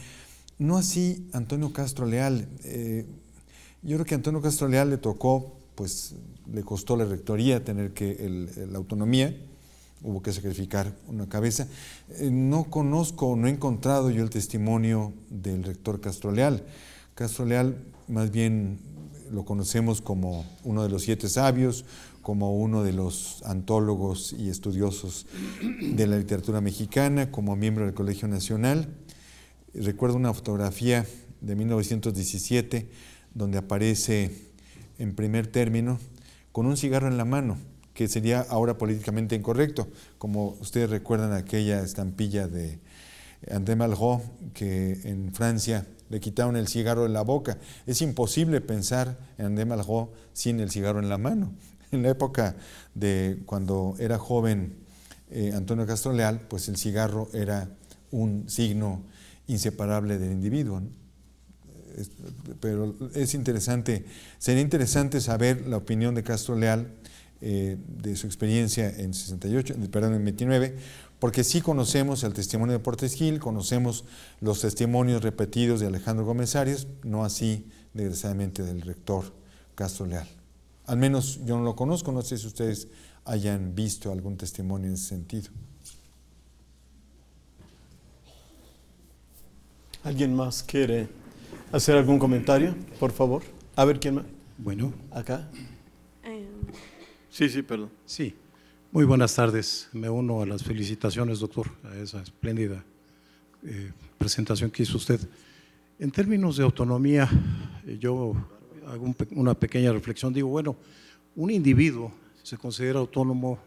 no así Antonio Castro Leal. Yo creo que a Antonio Castro Leal le tocó, pues le costó la rectoría tener que la autonomía, hubo que sacrificar una cabeza. No conozco, no he encontrado yo el testimonio del rector Castro Leal. Castro Leal más bien lo conocemos como uno de los 7 sabios, como uno de los antólogos y estudiosos de la literatura mexicana, como miembro del Colegio Nacional. Recuerdo una fotografía de 1917 donde aparece en primer término con un cigarro en la mano, que sería ahora políticamente incorrecto, como ustedes recuerdan aquella estampilla de André Malraux, que en Francia le quitaron el cigarro de la boca. Es imposible pensar en André Malraux sin el cigarro en la mano. En la época de cuando era joven Antonio Castro Leal, pues el cigarro era un signo inseparable del individuo, ¿no? Pero es interesante, sería interesante saber la opinión de Castro Leal de su experiencia en 68, perdón, en 29, porque sí conocemos el testimonio de Portes Gil, conocemos los testimonios repetidos de Alejandro Gómez Arias, no así, desgraciadamente, del rector Castro Leal. Al menos yo no lo conozco, no sé si ustedes hayan visto algún testimonio en ese sentido. ¿Alguien más quiere hacer algún comentario, por favor? A ver, ¿quién más? Bueno. ¿Acá? Sí, perdón. Sí, muy buenas tardes. Me uno a las felicitaciones, doctor, a esa espléndida presentación que hizo usted. En términos de autonomía, yo hago una pequeña reflexión. Digo, bueno, un individuo se considera autónomo,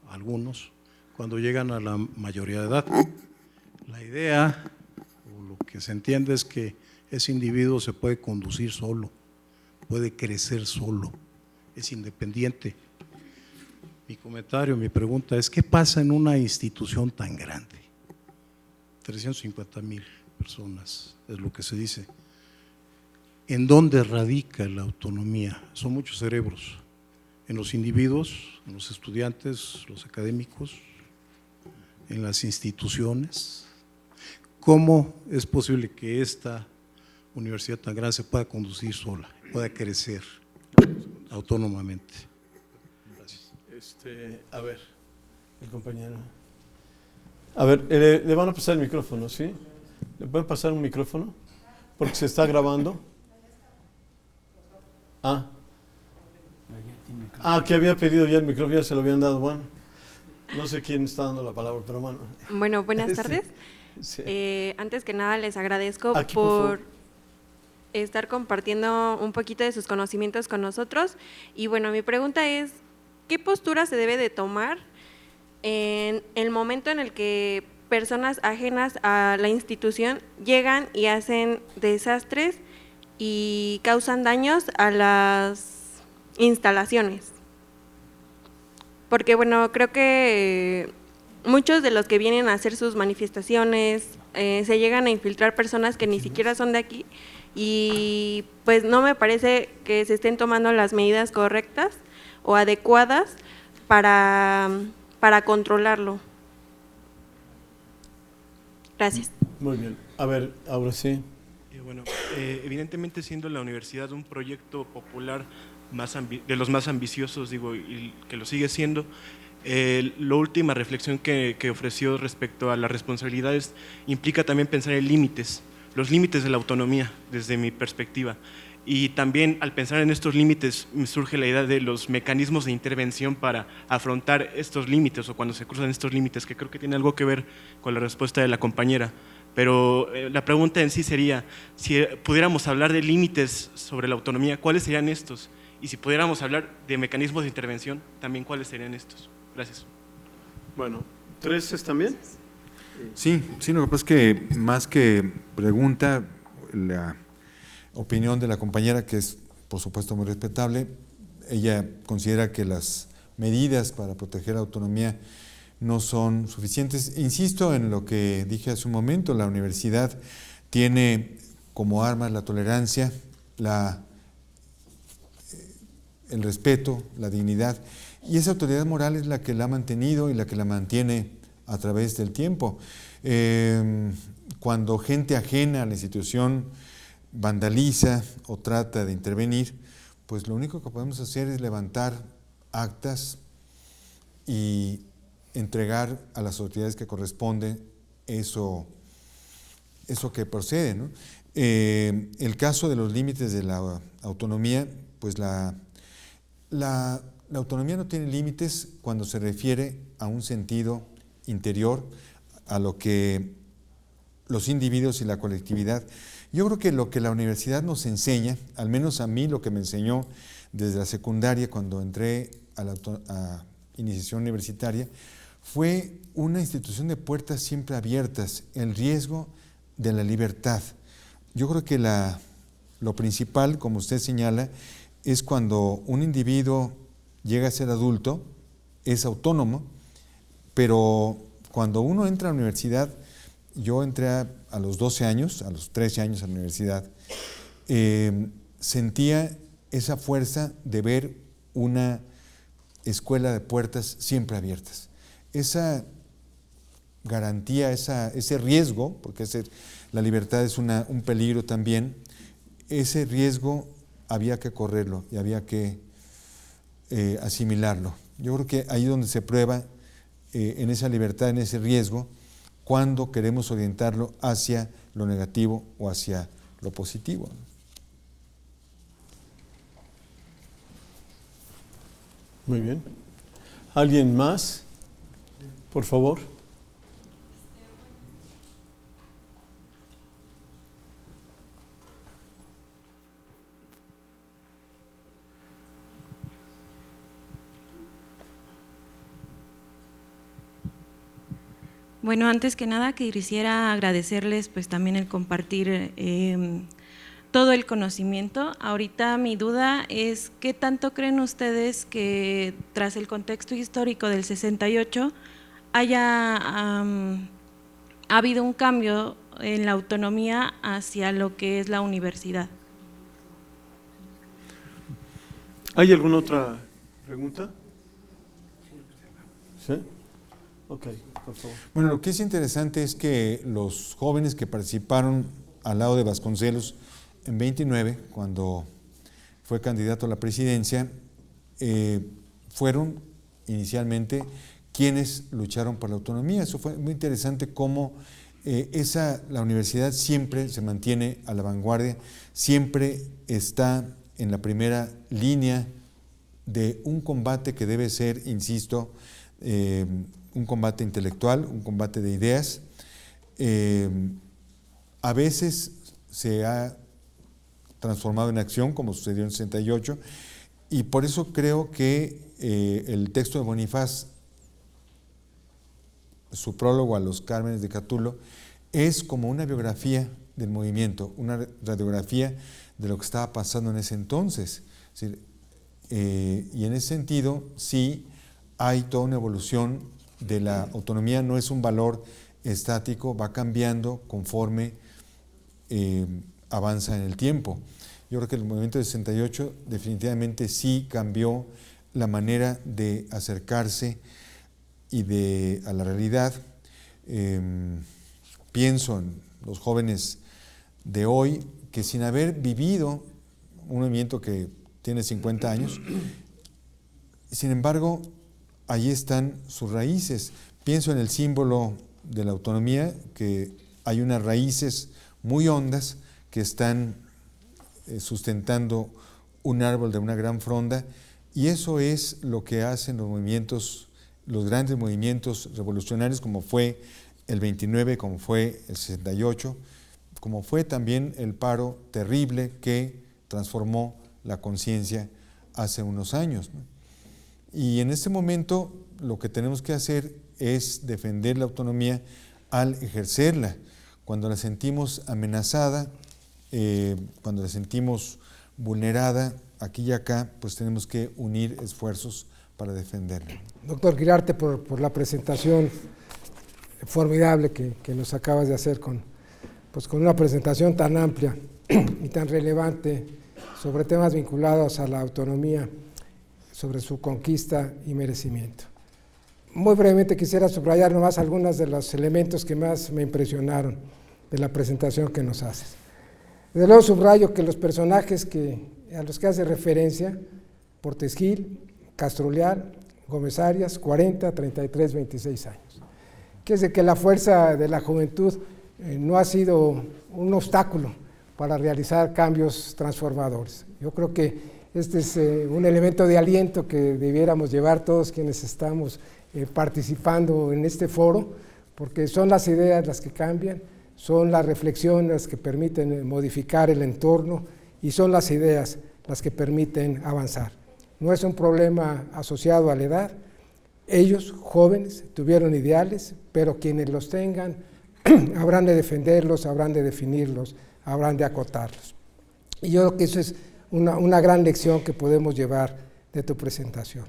algunos, cuando llegan a la mayoría de edad. La idea, o lo que se entiende, es que ese individuo se puede conducir solo puede crecer solo, es independiente. Mi comentario, mi pregunta es, ¿qué pasa en una institución tan grande? 350,000 personas, es lo que se dice. ¿En dónde radica la autonomía? Son muchos cerebros, en los individuos, en los estudiantes, los académicos, en las instituciones. ¿Cómo es posible que esta universidad tan grande se pueda conducir sola, pueda crecer autónomamente? Gracias. A ver, el compañero. A ver, le van a pasar el micrófono, ¿sí? ¿Le pueden pasar un micrófono? Porque se está grabando. Que había pedido ya el micrófono, ya se lo habían dado. Bueno, no sé quién está dando la palabra, pero bueno. Bueno, buenas tardes. Sí. Antes que nada les agradezco Aquí, por por estar compartiendo un poquito de sus conocimientos con nosotros. Y bueno, mi pregunta es, ¿qué postura se debe de tomar en el momento en el que personas ajenas a la institución llegan y hacen desastres y causan daños a las instalaciones? Porque bueno, creo que muchos de los que vienen a hacer sus manifestaciones se llegan a infiltrar personas que ni siquiera son de aquí y pues no me parece que se estén tomando las medidas correctas o adecuadas para controlarlo. Gracias. Muy bien. A ver, ahora sí. Bueno, evidentemente siendo la universidad un proyecto popular de los más ambiciosos, digo, y que lo sigue siendo, la última reflexión que ofreció respecto a las responsabilidades implica también pensar en límites, los límites de la autonomía desde mi perspectiva. Y también al pensar en estos límites me surge la idea de los mecanismos de intervención para afrontar estos límites o cuando se cruzan estos límites, que creo que tiene algo que ver con la respuesta de la compañera. Pero la pregunta en sí sería, si pudiéramos hablar de límites sobre la autonomía, ¿cuáles serían estos? Y si pudiéramos hablar de mecanismos de intervención, también ¿cuáles serían estos? Gracias. Bueno, ¿tres están bien? Sí, lo que pasa es que más que pregunta, la opinión de la compañera, que es por supuesto muy respetable, ella considera que las medidas para proteger la autonomía no son suficientes. Insisto en lo que dije hace un momento, la universidad tiene como armas la tolerancia, el respeto, la dignidad, y esa autoridad moral es la que la ha mantenido y la que la mantiene a través del tiempo. Cuando gente ajena a la institución vandaliza o trata de intervenir, pues lo único que podemos hacer es levantar actas y entregar a las autoridades que corresponden eso que procede, ¿no? El caso de los límites de la autonomía, pues la autonomía no tiene límites cuando se refiere a un sentido interior, a lo que los individuos y la colectividad. Yo creo que lo que la universidad nos enseña, al menos a mí lo que me enseñó desde la secundaria cuando entré a iniciación universitaria, fue una institución de puertas siempre abiertas, el riesgo de la libertad. Yo creo que lo principal, como usted señala, es cuando un individuo llega a ser adulto, es autónomo, pero cuando uno entra a la universidad, yo entré a los 12 años, a los 13 años a la universidad, sentía esa fuerza de ver una escuela de puertas siempre abiertas. Esa garantía, ese riesgo, porque la libertad es un peligro también, ese riesgo había que correrlo y había que asimilarlo. Yo creo que ahí es donde se prueba en esa libertad, en ese riesgo, cuando queremos orientarlo hacia lo negativo o hacia lo positivo. Muy bien. ¿Alguien más? Por favor. Bueno, antes que nada quisiera agradecerles pues también el compartir todo el conocimiento. Ahorita mi duda es ¿qué tanto creen ustedes que tras el contexto histórico del 68 ha habido un cambio en la autonomía hacia lo que es la universidad? ¿Hay alguna otra pregunta? ¿Sí? Ok, por favor. Bueno, lo que es interesante es que los jóvenes que participaron al lado de Vasconcelos en 29, cuando fue candidato a la presidencia, fueron inicialmente quienes lucharon por la autonomía. Eso fue muy interesante cómo la universidad siempre se mantiene a la vanguardia, siempre está en la primera línea de un combate que debe ser, insisto, un combate intelectual, un combate de ideas. A veces se ha transformado en acción, como sucedió en 68, y por eso creo que el texto de Bonifaz, su prólogo a los Cármenes de Catulo, es como una biografía del movimiento, una radiografía de lo que estaba pasando en ese entonces. Es decir, y en ese sentido, sí hay toda una evolución de la autonomía, no es un valor estático, va cambiando conforme avanza en el tiempo. Yo creo que el movimiento de 68 definitivamente sí cambió la manera de acercarse a la realidad. Pienso en los jóvenes de hoy que sin haber vivido un movimiento que tiene 50 años, sin embargo, allí están sus raíces. Pienso en el símbolo de la autonomía, que hay unas raíces muy hondas que están sustentando un árbol de una gran fronda, y eso es lo que hacen los movimientos, los grandes movimientos revolucionarios, como fue el 29, como fue el 68, como fue también el paro terrible que transformó la conciencia hace unos años, ¿no? Y en este momento lo que tenemos que hacer es defender la autonomía al ejercerla. Cuando la sentimos amenazada, cuando la sentimos vulnerada, aquí y acá, pues tenemos que unir esfuerzos para defenderla. Doctor Quirarte, por la presentación formidable que nos acabas de hacer con una presentación tan amplia y tan relevante sobre temas vinculados a la autonomía, sobre su conquista y merecimiento. Muy brevemente quisiera subrayar nomás algunos de los elementos que más me impresionaron de la presentación que nos haces. Desde luego subrayo que los personajes a los que hace referencia, Portes Gil, Castro Leal, Gómez Arias, 40, 33, 26 años. Que es de que la fuerza de la juventud no ha sido un obstáculo para realizar cambios transformadores. Yo creo que este es un elemento de aliento que debiéramos llevar todos quienes estamos participando en este foro, porque son las ideas las que cambian, son las reflexiones las que permiten modificar el entorno y son las ideas las que permiten avanzar. No es un problema asociado a la edad. Ellos, jóvenes, tuvieron ideales, pero quienes los tengan habrán de defenderlos, habrán de definirlos, habrán de acotarlos. Y yo creo que eso es una gran lección que podemos llevar de tu presentación.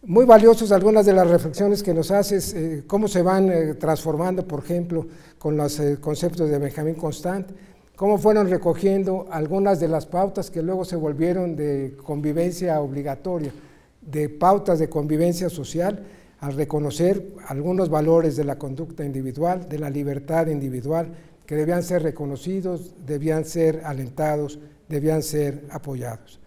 Muy valiosos algunas de las reflexiones que nos haces, cómo se van transformando, por ejemplo, con los conceptos de Benjamin Constant, cómo fueron recogiendo algunas de las pautas que luego se volvieron de convivencia obligatoria, de pautas de convivencia social, al reconocer algunos valores de la conducta individual, de la libertad individual, que debían ser reconocidos, debían ser alentados, debían ser apoyados.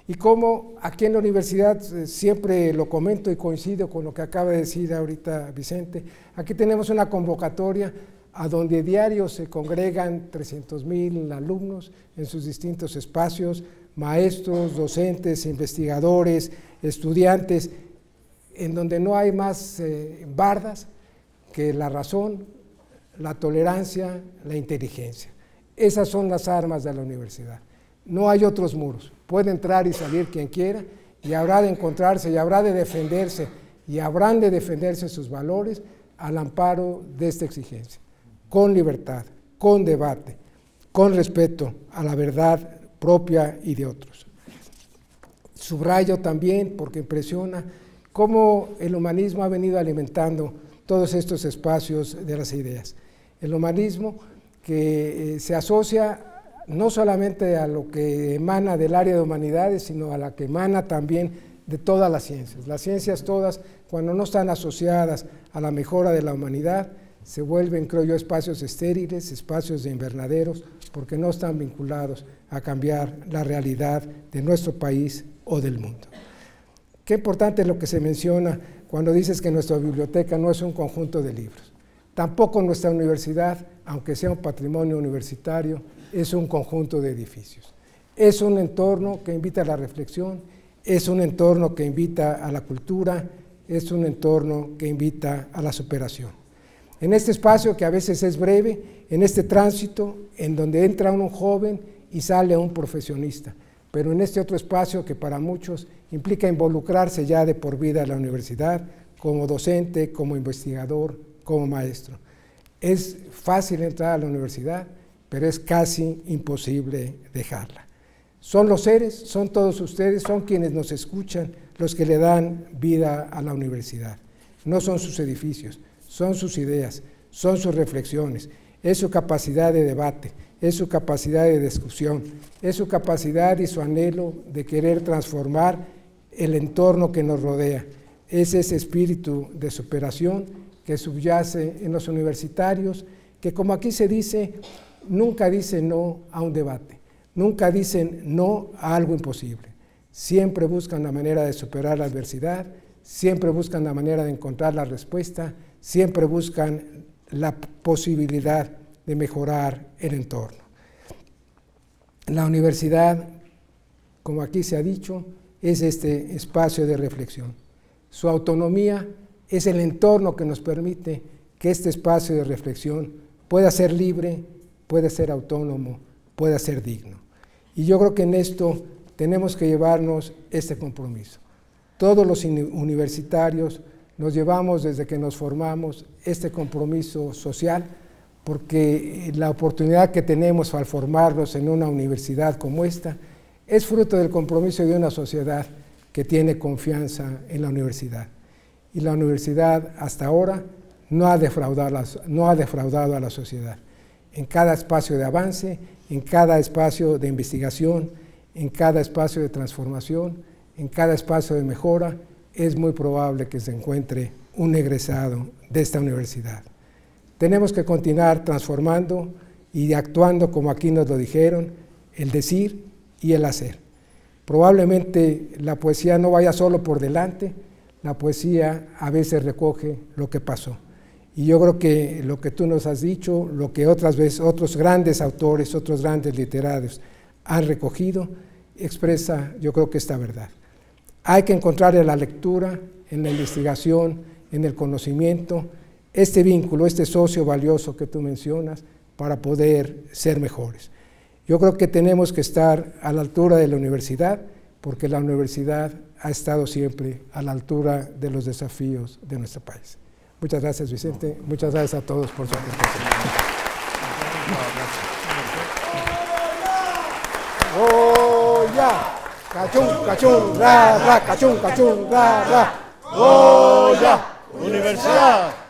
Y como aquí en la universidad, siempre lo comento y coincido con lo que acaba de decir ahorita Vicente, aquí tenemos una convocatoria a donde diario se congregan 300,000 alumnos en sus distintos espacios, maestros, docentes, investigadores, estudiantes, en donde no hay más bardas que la razón, la tolerancia, la inteligencia. Esas son las armas de la universidad. No hay otros muros. Puede entrar y salir quien quiera y habrá de encontrarse y habrá de defenderse y habrán de defenderse sus valores al amparo de esta exigencia, con libertad, con debate, con respeto a la verdad propia y de otros. Subrayo también, porque impresiona, cómo el humanismo ha venido alimentando todos estos espacios de las ideas. El humanismo que se asocia no solamente a lo que emana del área de humanidades, sino a la que emana también de todas las ciencias. Las ciencias todas, cuando no están asociadas a la mejora de la humanidad, se vuelven, creo yo, espacios estériles, espacios de invernaderos, porque no están vinculados a cambiar la realidad de nuestro país o del mundo. Qué importante es lo que se menciona cuando dices que nuestra biblioteca no es un conjunto de libros. Tampoco nuestra universidad, aunque sea un patrimonio universitario, es un conjunto de edificios. Es un entorno que invita a la reflexión, es un entorno que invita a la cultura, es un entorno que invita a la superación. En este espacio que a veces es breve, en este tránsito en donde entra un joven y sale un profesionista, pero en este otro espacio que para muchos implica involucrarse ya de por vida en la universidad, como docente, como investigador, como maestro. Es fácil entrar a la universidad, pero es casi imposible dejarla. Son los seres, son todos ustedes, son quienes nos escuchan, los que le dan vida a la universidad. No son sus edificios, son sus ideas, son sus reflexiones, es su capacidad de debate, es su capacidad de discusión, es su capacidad y su anhelo de querer transformar el entorno que nos rodea. Es ese espíritu de superación que subyace en los universitarios, que como aquí se dice, nunca dicen no a un debate, nunca dicen no a algo imposible. Siempre buscan la manera de superar la adversidad, siempre buscan la manera de encontrar la respuesta, siempre buscan la posibilidad de mejorar el entorno. La universidad, como aquí se ha dicho, es este espacio de reflexión. Su autonomía es el entorno que nos permite que este espacio de reflexión pueda ser libre, pueda ser autónomo, pueda ser digno. Y yo creo que en esto tenemos que llevarnos este compromiso. Todos los universitarios nos llevamos desde que nos formamos este compromiso social, porque la oportunidad que tenemos al formarnos en una universidad como esta es fruto del compromiso de una sociedad que tiene confianza en la universidad. Y la universidad hasta ahora no ha defraudado a la sociedad. En cada espacio de avance, en cada espacio de investigación, en cada espacio de transformación, en cada espacio de mejora, es muy probable que se encuentre un egresado de esta universidad. Tenemos que continuar transformando y actuando como aquí nos lo dijeron, el decir y el hacer. Probablemente la poesía no vaya solo por delante, la poesía a veces recoge lo que pasó. Y yo creo que lo que tú nos has dicho, lo que otras veces otros grandes autores, otros grandes literatos han recogido, expresa, yo creo que esta verdad. Hay que encontrar en la lectura, en la investigación, en el conocimiento, este vínculo, este socio valioso que tú mencionas para poder ser mejores. Yo creo que tenemos que estar a la altura de la universidad, porque la universidad ha estado siempre a la altura de los desafíos de nuestro país. Muchas gracias, Vicente. Muchas gracias a todos por su atención. ¡Oh, ya! ¡Cachún, cachún, ra, ra! ¡Cachún, cachún, ra, ra! ¡Oh, ya! ¡Universidad!